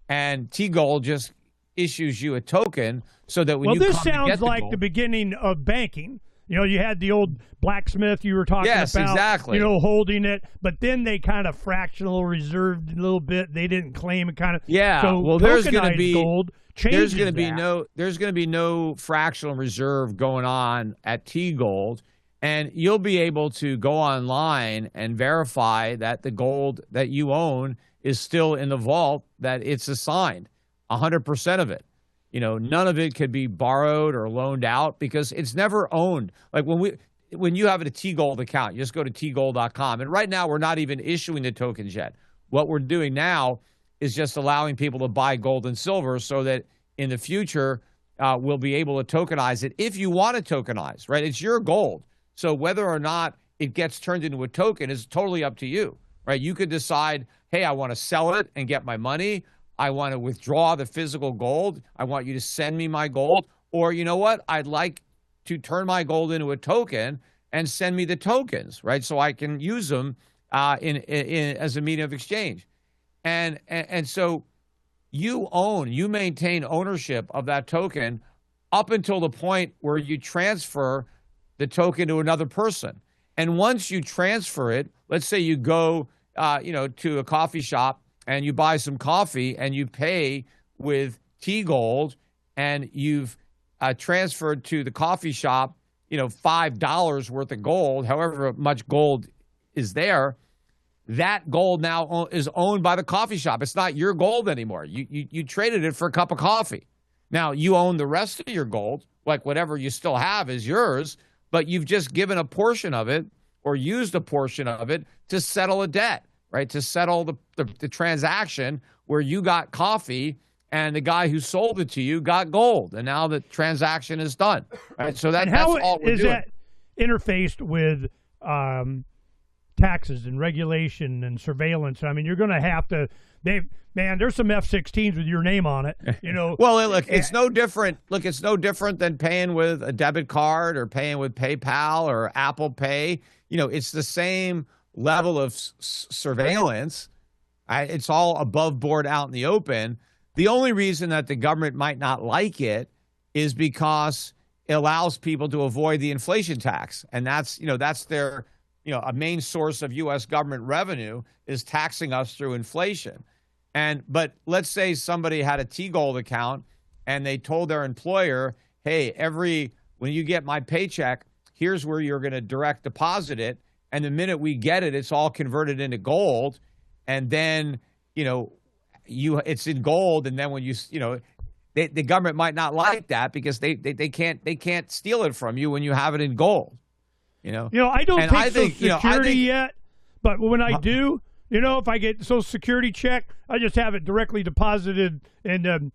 And T-Gold just issues you a token so that when you come to get the gold. Well, this sounds like the beginning of banking. You had the old blacksmith you were talking about, exactly. Holding it, but then they kind of fractional reserved a little bit. They didn't claim it kind of. Yeah. So well, there's going to tokenized be gold changes there's going to be that. no fractional reserve going on at T-Gold, and you'll be able to go online and verify that the gold that you own is still in the vault, that it's assigned, 100% of it. None of it could be borrowed or loaned out because it's never owned. Like when you have a T-Gold account, you just go to TGold.com. And right now, we're not even issuing the tokens yet. What we're doing now is just allowing people to buy gold and silver so that in the future, we'll be able to tokenize it if you want to tokenize, right? It's your gold. So whether or not it gets turned into a token is totally up to you, right? You could decide, hey, I want to sell it and get my money. I want to withdraw the physical gold. I want you to send me my gold. Or you know what? I'd like to turn my gold into a token and send me the tokens, right? So I can use them as a medium of exchange. And so you maintain ownership of that token up until the point where you transfer the token to another person. And once you transfer it, let's say you go, to a coffee shop and you buy some coffee and you pay with T-Gold and you've transferred to the coffee shop, $5 worth of gold, however much gold is there, that gold now is owned by the coffee shop. It's not your gold anymore. You traded it for a cup of coffee. Now, you own the rest of your gold, like whatever you still have is yours, but you've just given a portion of it or used a portion of it to settle a debt, right? To settle the transaction where you got coffee and the guy who sold it to you got gold, and now the transaction is done. Right? So that's all we're doing. Is that interfaced with taxes and regulation and surveillance? I mean, you're going to have to. There's some F-16s with your name on it. Well, look, it's no different. Look, it's no different than paying with a debit card or paying with PayPal or Apple Pay. It's the same level of surveillance. It's all above board, out in the open. The only reason that the government might not like it is because it allows people to avoid the inflation tax, and that's their a main source of U.S. government revenue is taxing us through inflation. But let's say somebody had a T-Gold account and they told their employer, hey, when you get my paycheck, here's where you're going to direct deposit it. And the minute we get it, it's all converted into gold. And then, it's in gold. And then when the government might not like that because they can't steal it from you when you have it in gold. I don't take Social Security yet, but when I do, if I get Social Security check, I just have it directly deposited in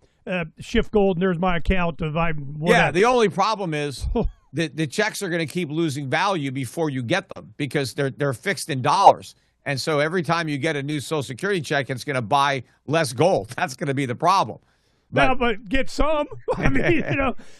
Schiff Gold, and there's my account of whatever. Yeah, the only problem is the checks are going to keep losing value before you get them because they're fixed in dollars. And so every time you get a new Social Security check, it's going to buy less gold. That's going to be the problem. But get some. I mean,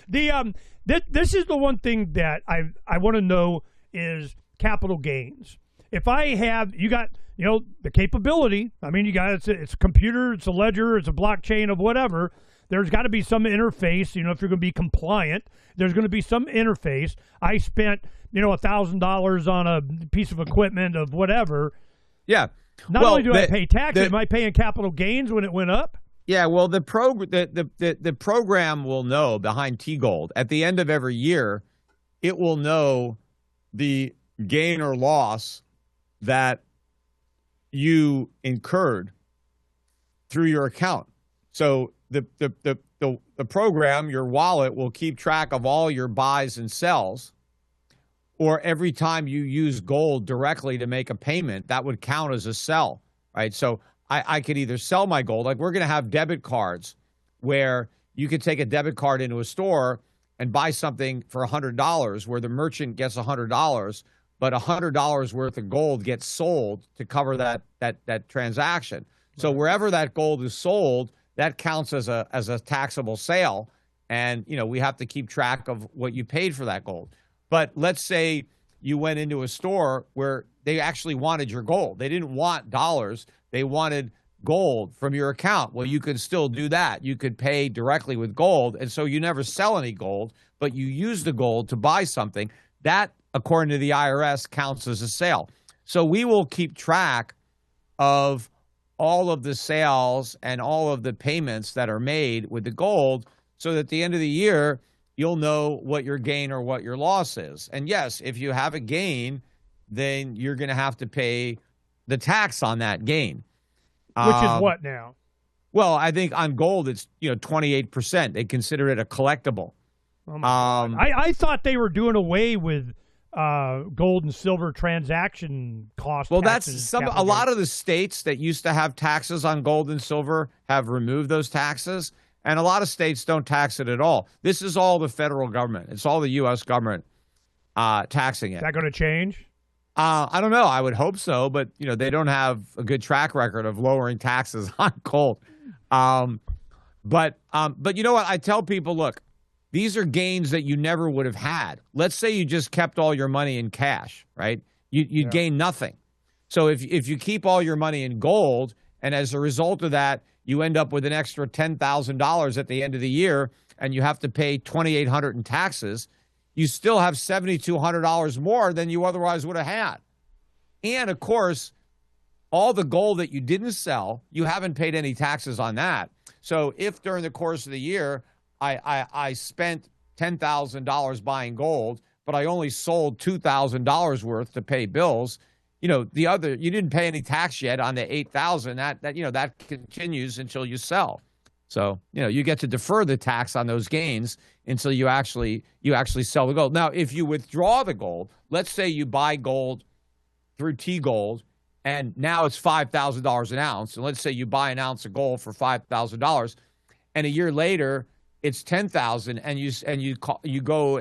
this is the one thing that I want to know is capital gains. If you got the capability. I mean, it's a computer, it's a ledger, it's a blockchain of whatever. There's got to be some interface. If you're going to be compliant, there's going to be some interface. I spent $1,000 on a piece of equipment of whatever. Yeah. Not only do I pay taxes, am I paying capital gains when it went up? Yeah, well, the program will know behind T-Gold at the end of every year, it will know the gain or loss that you incurred through your account. So the program, your wallet, will keep track of all your buys and sells, or every time you use gold directly to make a payment, that would count as a sell, right? So I could either sell my gold, like we're going to have debit cards where you could take a debit card into a store and buy something for $100 where the merchant gets $100, but $100 worth of gold gets sold to cover that transaction. So wherever that gold is sold, that counts as a taxable sale, and we have to keep track of what you paid for that gold. But let's say you went into a store where they actually wanted your gold. They didn't want dollars. They wanted gold from your account. Well, you could still do that. You could pay directly with gold, and so you never sell any gold, but you use the gold to buy something. That, according to the IRS, counts as a sale. So we will keep track of all of the sales and all of the payments that are made with the gold, so that at the end of the year, you'll know what your gain or what your loss is. And yes, if you have a gain, then you're going to have to pay the tax on that gain. Which is what now? Well, I think on gold, it's 28%. They consider it a collectible. Oh my God. I thought they were doing away with gold and silver transaction costs. Well, that's a lot of the states that used to have taxes on gold and silver have removed those taxes, and a lot of states don't tax it at all. This is all the federal government. It's all the U.S. government taxing it. Is that going to change? I don't know. I would hope so, but they don't have a good track record of lowering taxes on gold. But you know what? I tell people, look, these are gains that you never would have had. Let's say you just kept all your money in cash, right? You'd gain nothing. So if you keep all your money in gold, and as a result of that, you end up with an extra $10,000 at the end of the year, and you have to pay $2,800 in taxes, you still have $7,200 more than you otherwise would have had. And of course, all the gold that you didn't sell, you haven't paid any taxes on that. So if during the course of the year, I spent $10,000 buying gold, but I only sold $2,000 worth to pay bills, you didn't pay any tax yet on the $8,000. That continues until you sell. So, you get to defer the tax on those gains until you actually sell the gold. Now, if you withdraw the gold, let's say you buy gold through T-Gold, and now it's $5,000 an ounce, and let's say you buy an ounce of gold for $5,000, and a year later it's $10,000, and you go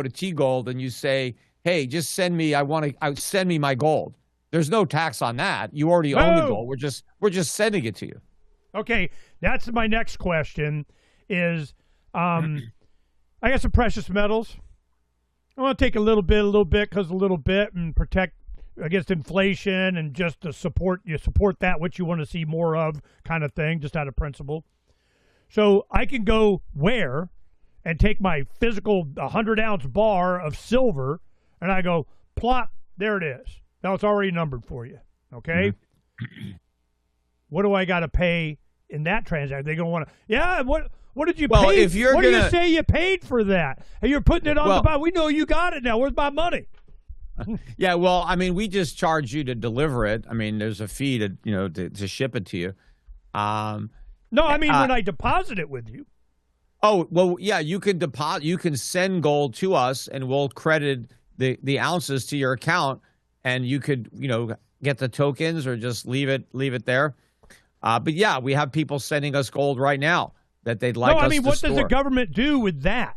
to T-Gold and you say, hey, just send me my gold. There's no tax on that. You already own the gold. We're just sending it to you. Okay, that's my next question is, I got some precious metals. I want to take a little bit, and protect against inflation, and just to support that which you want to see more of, kind of thing, just out of principle. So I can go where and take my physical 100-ounce bar of silver, and I go plop. There it is. Now it's already numbered for you. Okay. Mm-hmm. What do I got to pay in that transaction? They're going to want to. Yeah. What did you pay? If you're what do you say you paid for that? And you're putting it on the bar. We know you got it now. Where's my money? Yeah, well, I mean, we just charge you to deliver it. I mean, there's a fee to ship it to you. No, I mean when I deposit it with you. Oh, well, yeah, you can deposit. You can send gold to us, and we'll credit the ounces to your account, and you could get the tokens or just leave it there. But yeah, we have people sending us gold right now that they'd like us to store. No, I mean, what does the government do with that?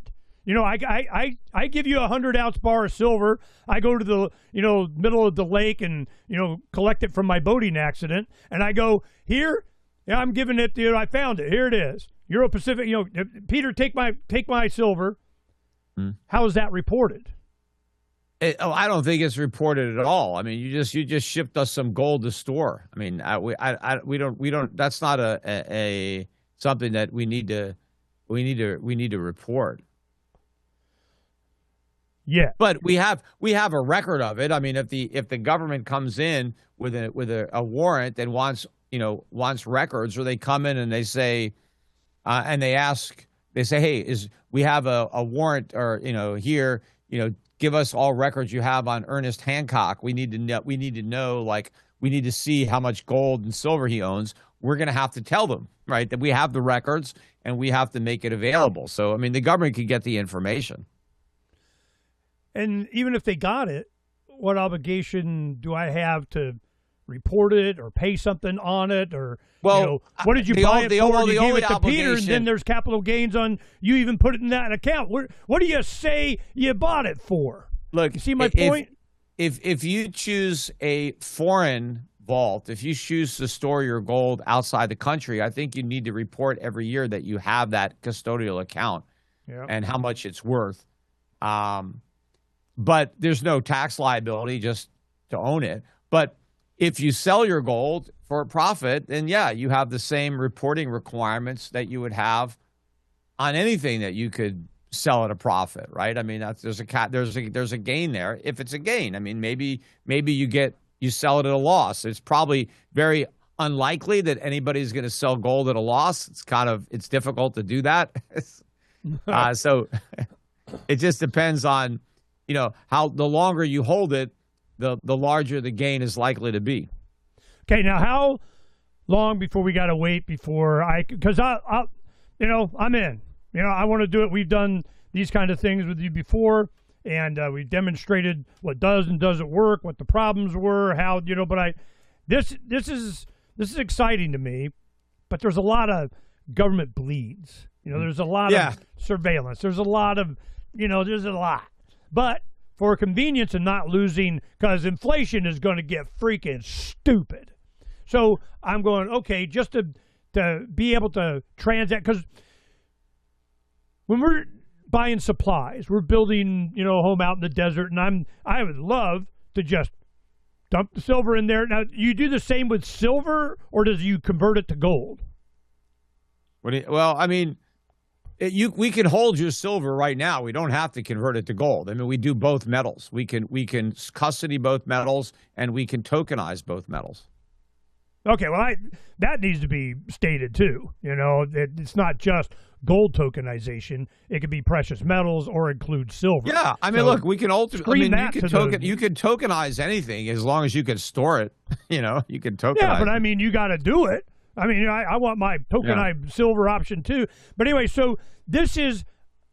I give you a 100-ounce bar of silver. I go to the middle of the lake and collect it from my boating accident, and I go here. Yeah, I'm giving it to you. I found it. Here it is. Euro Pacific. Peter, take my silver. How is that reported? I don't think it's reported at all. I mean, you just shipped us some gold to store. I mean, we don't. That's not a something that we need to report. Yeah, but we have a record of it. I mean, if the government comes in with a warrant and wants records, or they come in and they say, and they say, hey, we have a warrant, or here, give us all records you have on Ernest Hancock. We need to know, like, we need to see how much gold and silver he owns. We're going to have to tell them, right, that we have the records and we have to make it available. So, I mean, the government could get the information. And even if they got it, what obligation do I have to report it or pay something on it? Or, what did you buy it for? You gave it to Peter, and then there's capital gains on you even put it in that account. What do you say you bought it for? Look, you see my point? If you choose a foreign vault, if you choose to store your gold outside the country, I think you need to report every year that you have that custodial account and how much it's worth. But there's no tax liability just to own it. But if you sell your gold for a profit, then yeah, you have the same reporting requirements that you would have on anything that you could sell at a profit, right? I mean, there's a gain there. If it's a gain, I mean, maybe you sell it at a loss. It's probably very unlikely that anybody's going to sell gold at a loss. It's difficult to do that. So it just depends on, how the longer you hold it, the larger the gain is likely to be. Okay, now how long before we got to wait before because I'm in. I want to do it. We've done these kind of things with you before, and we've demonstrated what does and doesn't work, what the problems were, how, but this is exciting to me, but there's a lot of government bleeds. There's a lot of surveillance. There's a lot of, there's a lot. But for convenience and not losing, because inflation is going to get freaking stupid. So I'm going, okay, just to be able to transact, because when we're buying supplies, we're building, a home out in the desert, and I would love to just dump the silver in there. Now, you do the same with silver, or does you convert it to gold? We can hold your silver right now. We don't have to convert it to gold. We do both metals. We can custody both metals, and we can tokenize both metals. Okay, well, that needs to be stated too. It's not just gold tokenization. It could be precious metals or include silver. Yeah, look, we can you can tokenize anything as long as you can store it. You can tokenize. Yeah, but you got to do it. I want my tokenized silver option too. But anyway, so this is,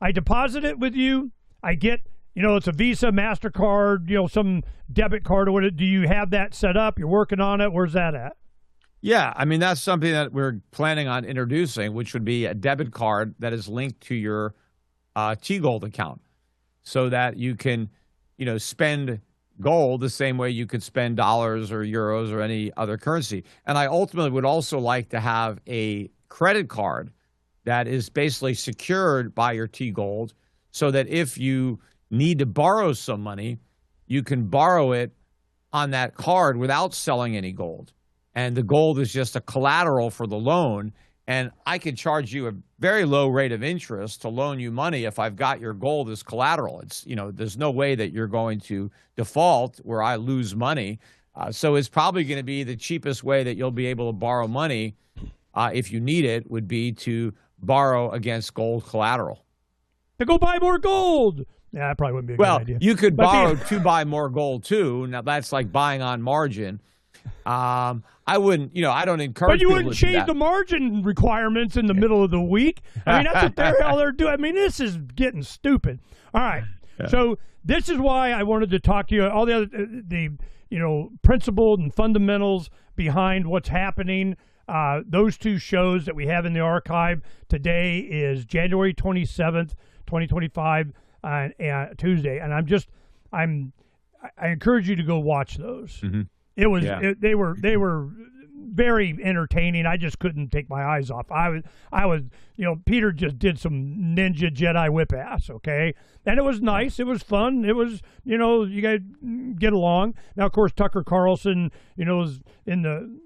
I deposit it with you. I get, it's a Visa, MasterCard, some debit card or whatever. Do you have that set up? You're working on it. Where's that at? Yeah, that's something that we're planning on introducing, which would be a debit card that is linked to your TGold account, so that you can, spend gold the same way you could spend dollars or euros or any other currency. And I ultimately would also like to have a credit card that is basically secured by your TGold, so that if you need to borrow some money, you can borrow it on that card without selling any gold. And the gold is just a collateral for the loan. And I could charge you a very low rate of interest to loan you money if I've got your gold as collateral. It's, there's no way that you're going to default where I lose money. So it's probably going to be the cheapest way that you'll be able to borrow money if you need it, would be to borrow against gold collateral. To go buy more gold. Yeah, that probably wouldn't be a good idea. Well, you could borrow to buy more gold too. Now that's like buying on margin. I wouldn't, I don't encourage. But you wouldn't change the margin requirements in the middle of the week. That's what they're doing. This is getting stupid. All right. Yeah. So this is why I wanted to talk to you. All the principles and fundamentals behind what's happening. Those two shows that we have in the archive today is January 27th, 2025, Tuesday, and I encourage you to go watch those. Mm-hmm. They were very entertaining. I just couldn't take my eyes off. I was Peter just did some ninja Jedi whip ass, okay? And it was nice. It was fun. It was, you guys get along. Now, of course, Tucker Carlson, was in the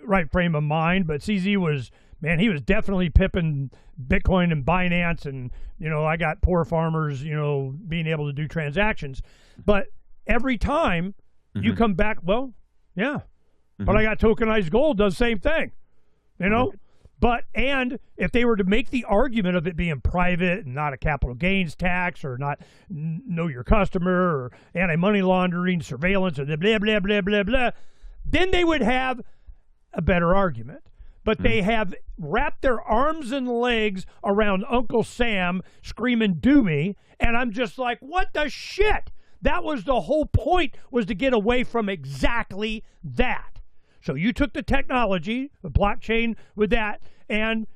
right frame of mind, but CZ was, he was definitely pipping Bitcoin and Binance, and, I got poor farmers, being able to do transactions. But every time you come back, well, yeah, but I got tokenized gold, does the same thing, But, and if they were to make the argument of it being private and not a capital gains tax or not know your customer or anti-money laundering, surveillance, or blah, blah, blah, blah, blah, then they would have a better argument. But they have wrapped their arms and legs around Uncle Sam screaming, "Do me," and I'm just like, what the shit? That was the whole point, was to get away from exactly that. So you took the technology, the blockchain with that, and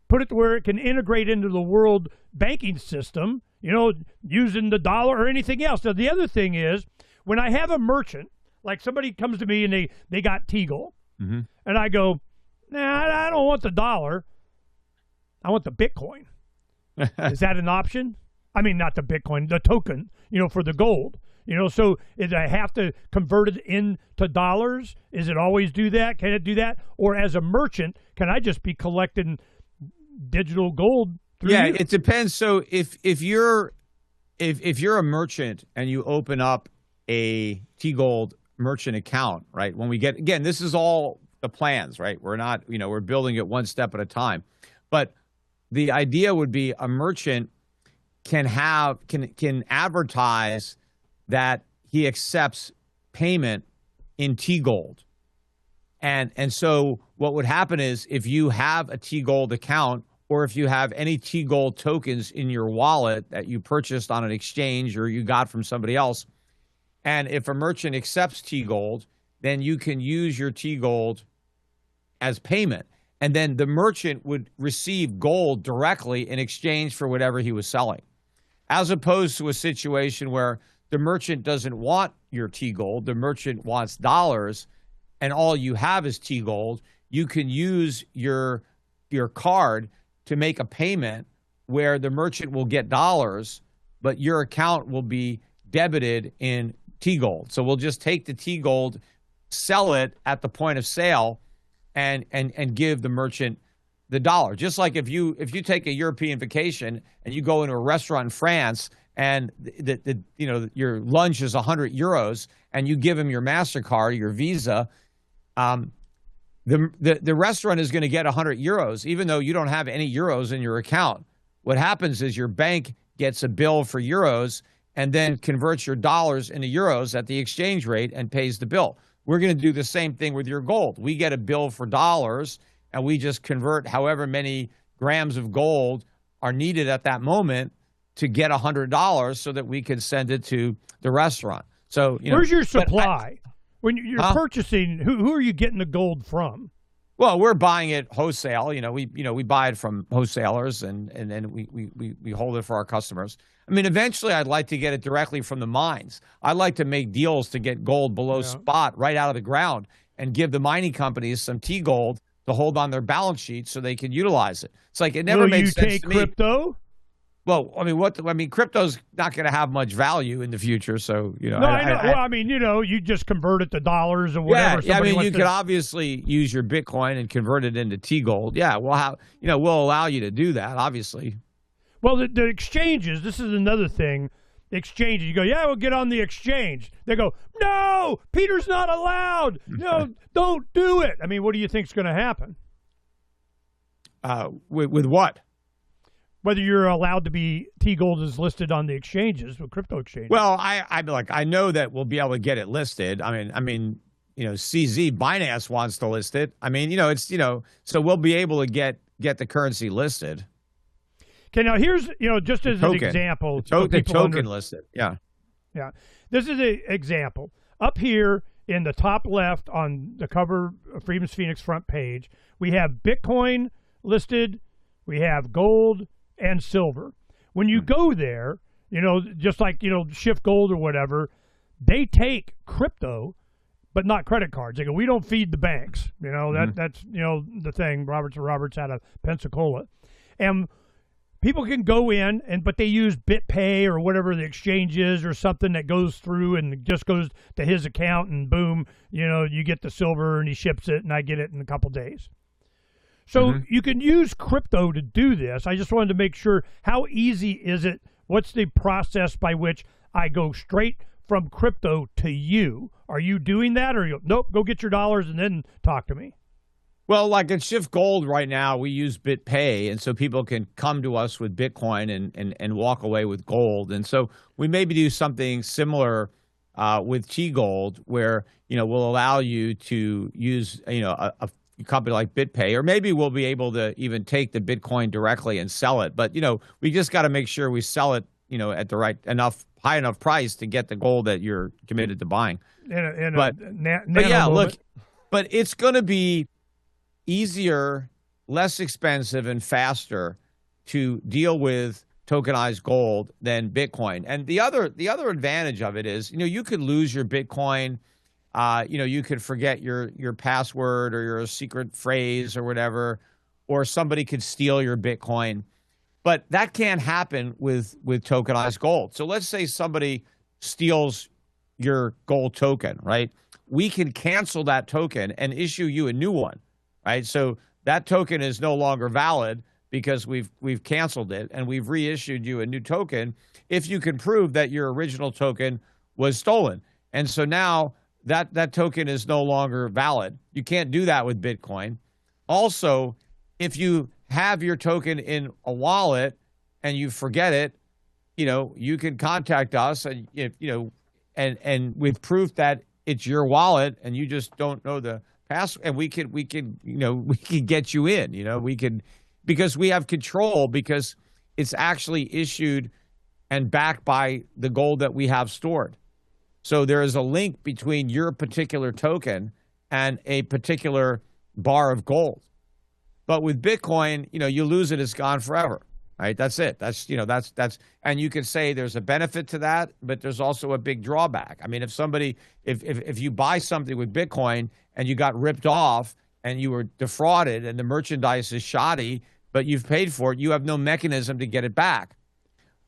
put it to where it can integrate into the world banking system, using the dollar or anything else. Now, the other thing is, when I have a merchant, like somebody comes to me and they got TGold, and I go, nah, I don't want the dollar. I want the Bitcoin. Is that an option? Not the Bitcoin, the token, for the gold. So is I have to convert it into dollars? Is it always do that? Can it do that? Or as a merchant, can I just be collecting digital gold through you? It depends. So if you're a merchant and you open up a TGold merchant account, right? When we get, again, this is all the plans, right? We're not, we're building it one step at a time. But the idea would be a merchant can advertise that he accepts payment in T-Gold. And so what would happen is if you have a T-Gold account, or if you have any T-Gold tokens in your wallet that you purchased on an exchange or you got from somebody else, and if a merchant accepts T-Gold, then you can use your T-Gold as payment. And then the merchant would receive gold directly in exchange for whatever he was selling, as opposed to a situation where the merchant doesn't want your T-Gold, the merchant wants dollars, and all you have is T-Gold. You can use your card to make a payment where the merchant will get dollars, but your account will be debited in T-Gold. So we'll just take the T-Gold, sell it at the point of sale, and give the merchant the dollar. Just like if you take a European vacation and you go into a restaurant in France and your lunch is 100 euros and you give them your MasterCard or your Visa, the restaurant is going to get 100 euros, even though you don't have any euros in your account. What happens is your bank gets a bill for euros and then converts your dollars into euros at the exchange rate and pays the bill. We're going to do the same thing with your gold. We get a bill for dollars and we just convert however many grams of gold are needed at that moment to get $100 so that we can send it to the restaurant. So, where's your supply? When you're purchasing, who are you getting the gold from? Well, we're buying it wholesale. We buy it from wholesalers and then we hold it for our customers. I mean, eventually I'd like to get it directly from the mines. I'd like to make deals to get gold below spot right out of the ground and give the mining companies some T-Gold to hold on their balance sheet so they can utilize it. It's like it never made sense to me. Will you take crypto? Well, I mean, crypto's not going to have much value in the future, so No, I know. You just convert it to dollars or whatever. Yeah, I mean, you could obviously use your Bitcoin and convert it into T-Gold. Yeah, we'll allow you to do that, obviously. Well, the exchanges. This is another thing. Exchanges. You go, yeah, we'll get on the exchange. They go, no, Peter's not allowed. No, don't do it. I mean, what do you think's going to happen? With what? Whether you're allowed to be T-Gold is listed on the exchanges, with crypto exchanges. Well, I know that we'll be able to get it listed. I mean, CZ Binance wants to list it. I mean, so we'll be able to get the currency listed. Okay, now here's, just as an example. The token listed, yeah. Yeah, this is an example. Up here in the top left on the cover of Freedom's Phoenix front page, we have Bitcoin listed, we have gold, and silver. When you go there, just like, Shift Gold or whatever, they take crypto, but not credit cards. They go, we don't feed the banks. That's, the thing. Roberts out of Pensacola. And people can go in, but they use BitPay or whatever the exchange is or something that goes through and just goes to his account and boom, you get the silver and he ships it and I get it in a couple days. So you can use crypto to do this. I just wanted to make sure, how easy is it? What's the process by which I go straight from crypto to you? Are you doing that, or nope, go get your dollars and then talk to me? Well, like at Shift Gold right now, we use BitPay, and so people can come to us with Bitcoin and walk away with gold. And so we maybe do something similar with T-Gold, where we'll allow you to use a company like BitPay, or maybe we'll be able to even take the Bitcoin directly and sell it. But we just got to make sure we sell it at the high enough price to get the gold that you're committed to buying. But yeah, look, but it's going to be easier, less expensive, and faster to deal with tokenized gold than Bitcoin. And the other advantage of it is, you could lose your Bitcoin. You could forget your password or your secret phrase or whatever, or somebody could steal your Bitcoin. But that can't happen with tokenized gold. So let's say somebody steals your gold token, right? We can cancel that token and issue you a new one, right? So that token is no longer valid because we've canceled it, and we've reissued you a new token if you can prove that your original token was stolen. And so now that token is no longer valid. You can't do that with Bitcoin. Also, if you have your token in a wallet and you forget it, you can contact us and and with proof that it's your wallet and you just don't know the password, and we can get you in. Because we have control, because it's actually issued and backed by the gold that we have stored. So there is a link between your particular token and a particular bar of gold. But with Bitcoin, you lose it, it's gone forever, right? That's it. That's and you could say there's a benefit to that, but there's also a big drawback. I mean, if you buy something with Bitcoin and you got ripped off and you were defrauded and the merchandise is shoddy, but you've paid for it, you have no mechanism to get it back.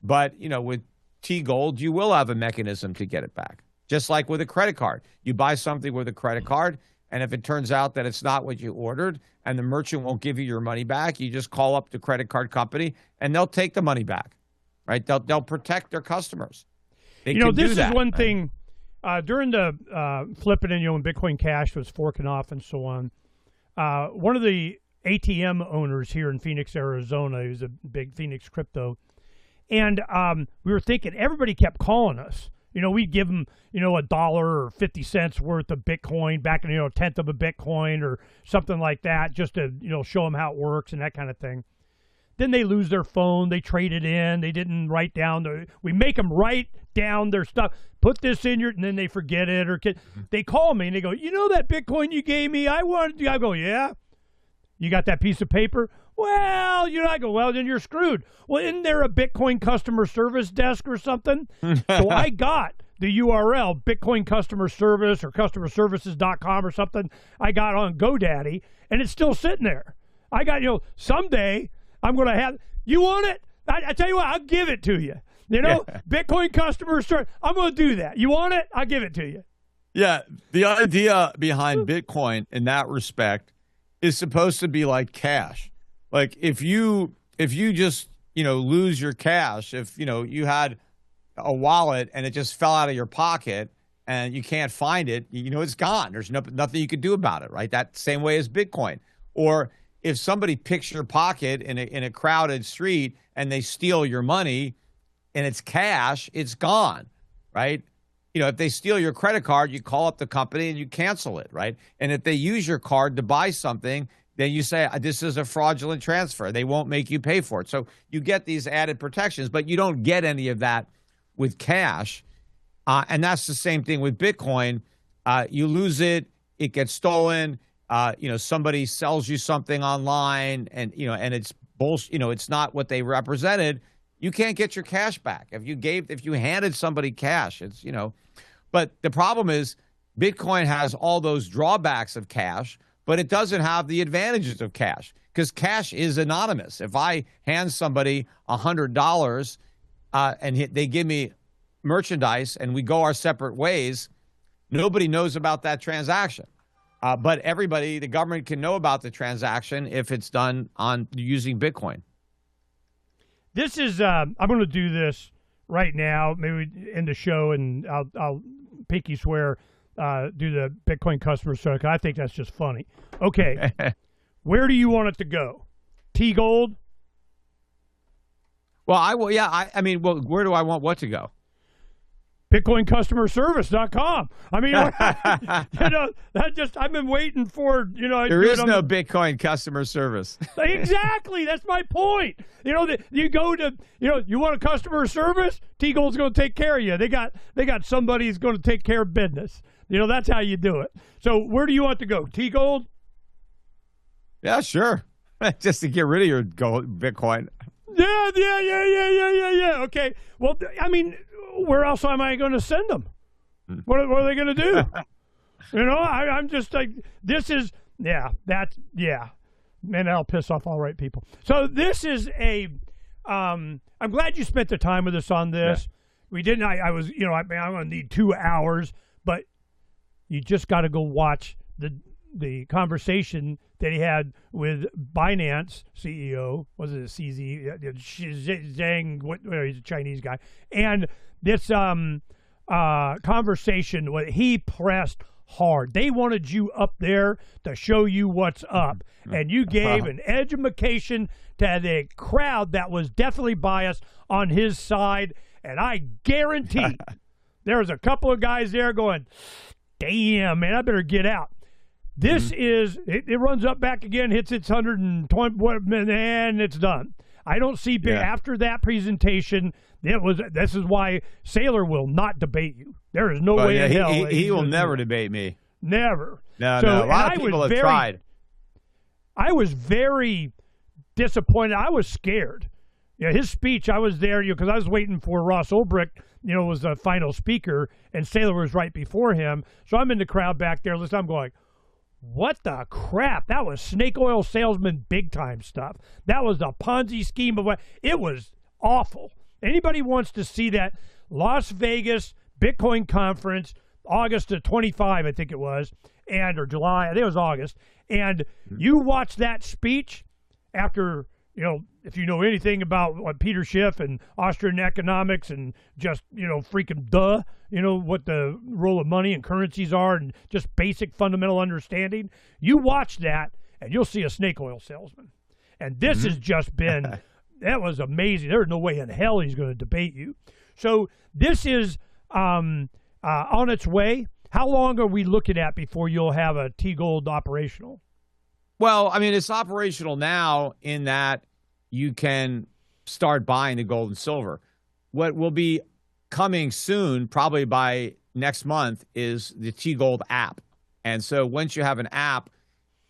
But, with T-Gold, you will have a mechanism to get it back. Just like with a credit card. You buy something with a credit card, and if it turns out that it's not what you ordered and the merchant won't give you your money back, you just call up the credit card company and they'll take the money back, right? They'll protect their customers. This is one thing. During the flipping in, when Bitcoin Cash was forking off and so on, one of the ATM owners here in Phoenix, Arizona, he was a big Phoenix crypto, and we were thinking, everybody kept calling us. We'd give them, $1 or 50 cents worth of Bitcoin back in, a tenth of a Bitcoin or something like that, just to, show them how it works and that kind of thing. Then they lose their phone. They trade it in. They didn't write down. We make them write down their stuff. Put this in and then they forget it. Or they call me and they go, that Bitcoin you gave me, I go, yeah. You got that piece of paper? Well, I go, well, then you're screwed. Well, isn't there a Bitcoin customer service desk or something? So I got the URL, Bitcoin customer service or customerservices.com or something. I got on GoDaddy, and it's still sitting there. I got, someday I'm going to have, you want it? I tell you what, I'll give it to you. Bitcoin customer service, I'm going to do that. You want it? I'll give it to you. Yeah, the idea behind Bitcoin in that respect is supposed to be like cash. Like if you just, lose your cash, if, you had a wallet and it just fell out of your pocket and you can't find it, it's gone. There's nothing you could do about it, right? That same way as Bitcoin. Or if somebody picks your pocket in a crowded street and they steal your money and it's cash, it's gone, right? If they steal your credit card, you call up the company and you cancel it, right? And if they use your card to buy something, then you say, this is a fraudulent transfer. They won't make you pay for it. So you get these added protections, but you don't get any of that with cash. And that's the same thing with Bitcoin. You lose it, it gets stolen. Somebody sells you something online and it's bullshit, it's not what they represented. You can't get your cash back. If you handed somebody cash, it's, but the problem is Bitcoin has all those drawbacks of cash, but it doesn't have the advantages of cash because cash is anonymous. If I hand somebody $100 and they give me merchandise and we go our separate ways, nobody knows about that transaction. But the government can know about the transaction if it's done on using Bitcoin. This is, I'm going to do this right now, maybe in the show, and I'll pinky swear, do the Bitcoin customer service. I think that's just funny. Okay. Where do you want it to go? T-Gold? Well, where do I want what to go? BitcoinCustomerService.com. I mean, I've been waiting for, There is no Bitcoin customer service. Exactly. That's my point. You go to, you want a customer service? T-Gold's going to take care of you. They got somebody who's going to take care of business. That's how you do it. So where do you want to go? T-Gold? Yeah, sure. Just to get rid of your Bitcoin. Yeah. Okay. Well, I mean, where else am I going to send them? What are they going to do? I'm just like, this is, man, that'll piss off all right people. So this is I'm glad you spent the time with us on this. Yeah. We didn't, I'm going to need 2 hours, but you just got to go watch the conversation that he had with Binance CEO, was it CZ, Zhang, he's a Chinese guy, and this conversation, he pressed hard. They wanted you up there to show you what's up. And you gave an education to the crowd that was definitely biased on his side. And I guarantee there was a couple of guys there going, damn, man, I better get out. This is, it runs up back again, hits its 120, and it's done. I don't see after that presentation, this is why Saylor will not debate you. There is no way in hell. He will never debate me. Never. No. A lot of people have tried. I was very disappointed. I was scared. His speech, I was there because I was waiting for Ross Ulbricht, was the final speaker, and Saylor was right before him. So I'm in the crowd back there. Listen, I'm going, what the crap? That was snake oil salesman big time stuff. That was a Ponzi scheme of what it was awful. Anybody wants to see that Las Vegas Bitcoin conference, August of 25, I think it was, or July, I think it was August, and you watch that speech after, if you know anything about what Peter Schiff and Austrian economics and just, freaking what the role of money and currencies are and just basic fundamental understanding, you watch that and you'll see a snake oil salesman. And this has just been, that was amazing. There's no way in hell he's going to debate you. So this is on its way. How long are we looking at before you'll have a T-Gold operational? Well, I mean, it's operational now in that you can start buying the gold and silver. What will be coming soon, probably by next month, is the T-Gold app. And so once you have an app,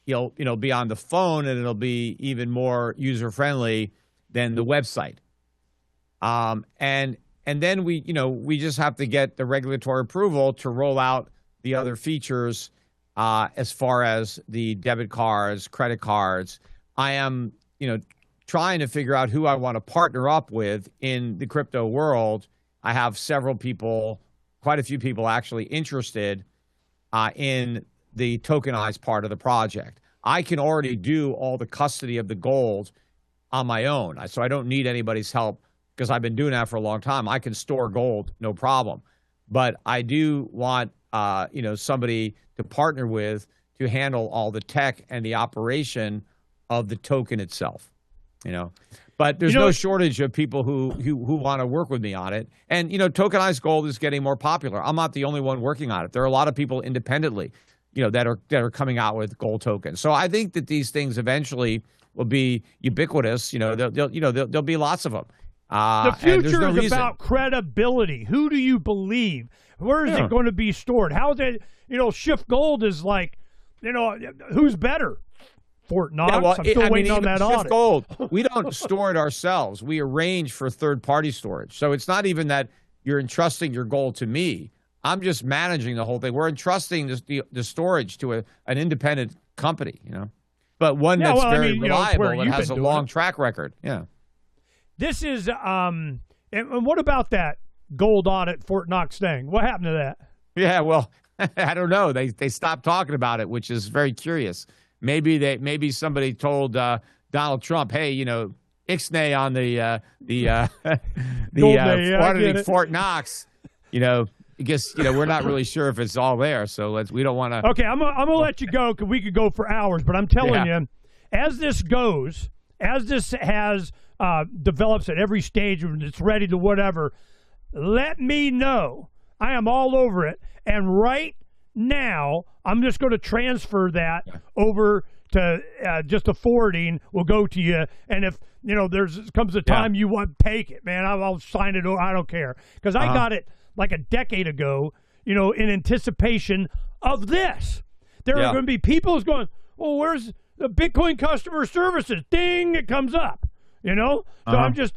you'll be on the phone, and it'll be even more user-friendly than the website. And then we just have to get the regulatory approval to roll out the other features as far as the debit cards, credit cards. I am, trying to figure out who I want to partner up with in the crypto world. I have several people, quite a few people actually interested in the tokenized part of the project. I can already do all the custody of the gold on my own, so I don't need anybody's help because I've been doing that for a long time. I can store gold, no problem. But I do want, somebody to partner with to handle all the tech and the operation of the token itself. But there's no shortage of people who want to work with me on it. And, tokenized gold is getting more popular. I'm not the only one working on it. There are a lot of people independently, that are coming out with gold tokens. So I think that these things eventually will be ubiquitous. There'll be lots of them. The future is about credibility. Who do you believe? Where is it going to be stored? How is it, Schiff Gold is like, who's better? Fort Knox. Yeah, well, I'm still waiting on that audit. Gold, we don't store it ourselves. We arrange for third-party storage. So it's not even that you're entrusting your gold to me. I'm just managing the whole thing. We're entrusting the storage to an independent company, but one that's very reliable and has a long track record. Yeah. This is and what about that gold audit Fort Knox thing? What happened to that? Yeah, well, I don't know. They stopped talking about it, which is very curious. Maybe somebody told Donald Trump, hey, ixnay on the auditing Fort Knox. I guess we're not really sure if it's all there, so we don't want to. Okay, I'm gonna let you go because we could go for hours. But I'm telling you, as this goes, as this has develops at every stage when it's ready to whatever, let me know. I am all over it. And right now, I'm just going to transfer that over to just a forwarding will go to you. And if, comes a time you want, take it, man. I'll sign it. I don't care. Because I got it like a decade ago, in anticipation of this. There are going to be people who's going, well, where's the Bitcoin customer services? Ding, it comes up, So I'm just,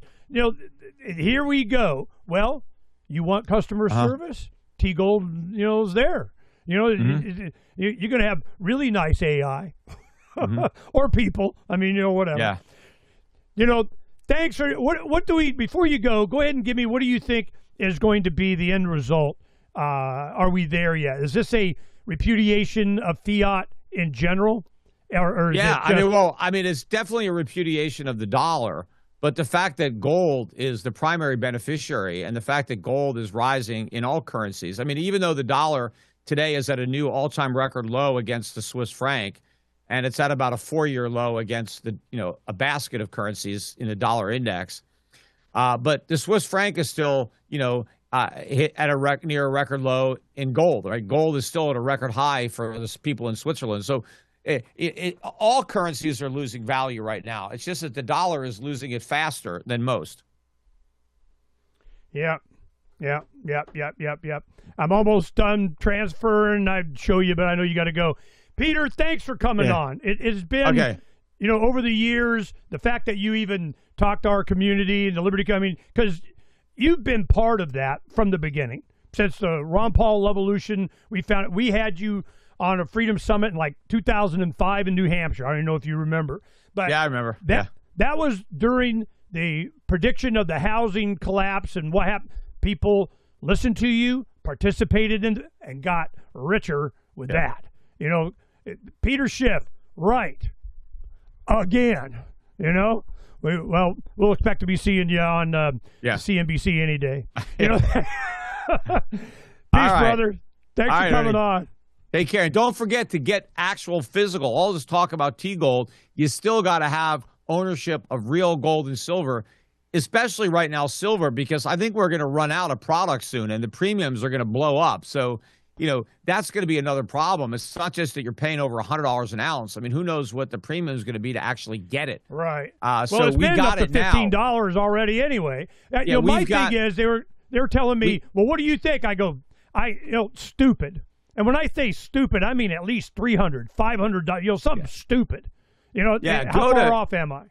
here we go. Well, you want customer service? T-Gold, is there. You're going to have really nice AI or people. I mean, whatever. Yeah. Thanks for what do we, before you go ahead and give me, what do you think is going to be the end result? Are we there yet? Is this a repudiation of fiat in general? Or is it it's definitely a repudiation of the dollar. But the fact that gold is the primary beneficiary and the fact that gold is rising in all currencies, even though the dollar today is at a new all-time record low against the Swiss franc, and it's at about a 4-year low against the a basket of currencies in the dollar index. But the Swiss franc is still hit at near a record low in gold. Right, gold is still at a record high for the people in Switzerland. So all currencies are losing value right now. It's just that the dollar is losing it faster than most. Yep. I'm almost done transferring. I'd show you, but I know you got to go. Peter, thanks for coming on. It's been, over the years, the fact that you even talked to our community and the Liberty Coming, because you've been part of that from the beginning. Since the Ron Paul Revolution, we had you on a Freedom Summit in like 2005 in New Hampshire. I don't know if you remember. But yeah, I remember. That was during the prediction of the housing collapse and what happened. People listened to you, participated in, and got richer with that. PeterSchiff, right? Again, we'll expect to be seeing you on CNBC any day. Peace, brother. Thanks for coming on. Take care. And don't forget to get actual physical. All this talk about T-Gold, you still got to have ownership of real gold and silver, especially right now silver, because I think we're going to run out of product soon and the premiums are going to blow up. So, that's going to be another problem. It's not just that you're paying over $100 an ounce. I mean, who knows what the premium is going to be to actually get it. Right. So it's we been got up it to $15 now. already anyway. My thing is they were telling me, well, what do you think? I go, stupid. And when I say stupid, I mean at least $300, $500, something stupid. How far off am I?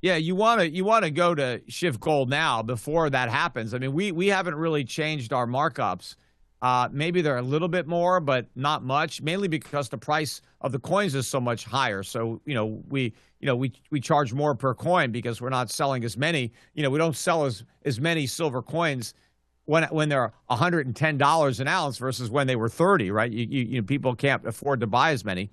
Yeah, you want to go to Shift Gold now before that happens. I mean, we haven't really changed our markups. Maybe they're a little bit more, but not much. Mainly because the price of the coins is so much higher. So we charge more per coin because we're not selling as many. We don't sell as many silver coins when they're $110 an ounce versus when they were 30, right? People can't afford to buy as many.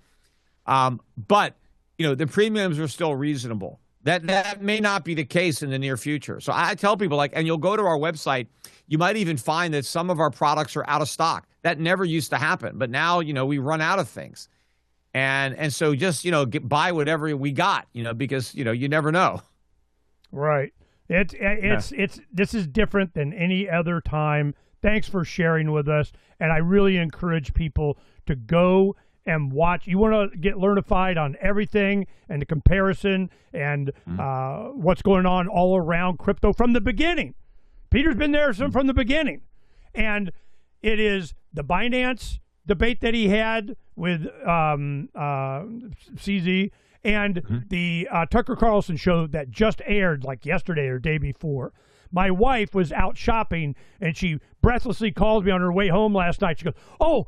But the premiums are still reasonable. That may not be the case in the near future. So I tell people, and you'll go to our website, you might even find that some of our products are out of stock. That never used to happen. But now, we run out of things. And so just, buy whatever we got, because, you never know. Right. This is different than any other time. Thanks for sharing with us. And I really encourage people to go and watch. You want to get learnified on everything and the comparison and what's going on all around crypto from the beginning. Peter's been there from the beginning. And it is the Binance debate that he had with CZ and the Tucker Carlson show that just aired like yesterday or day before. My wife was out shopping, and she breathlessly called me on her way home last night. She goes, "Oh,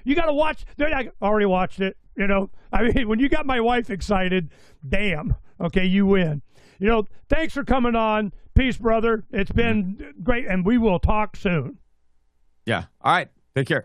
you got to watch." I already watched it. I mean, when you got my wife excited, damn. Okay, you win. Thanks for coming on. Peace, brother. It's been great, and we will talk soon. Yeah. All right. Take care.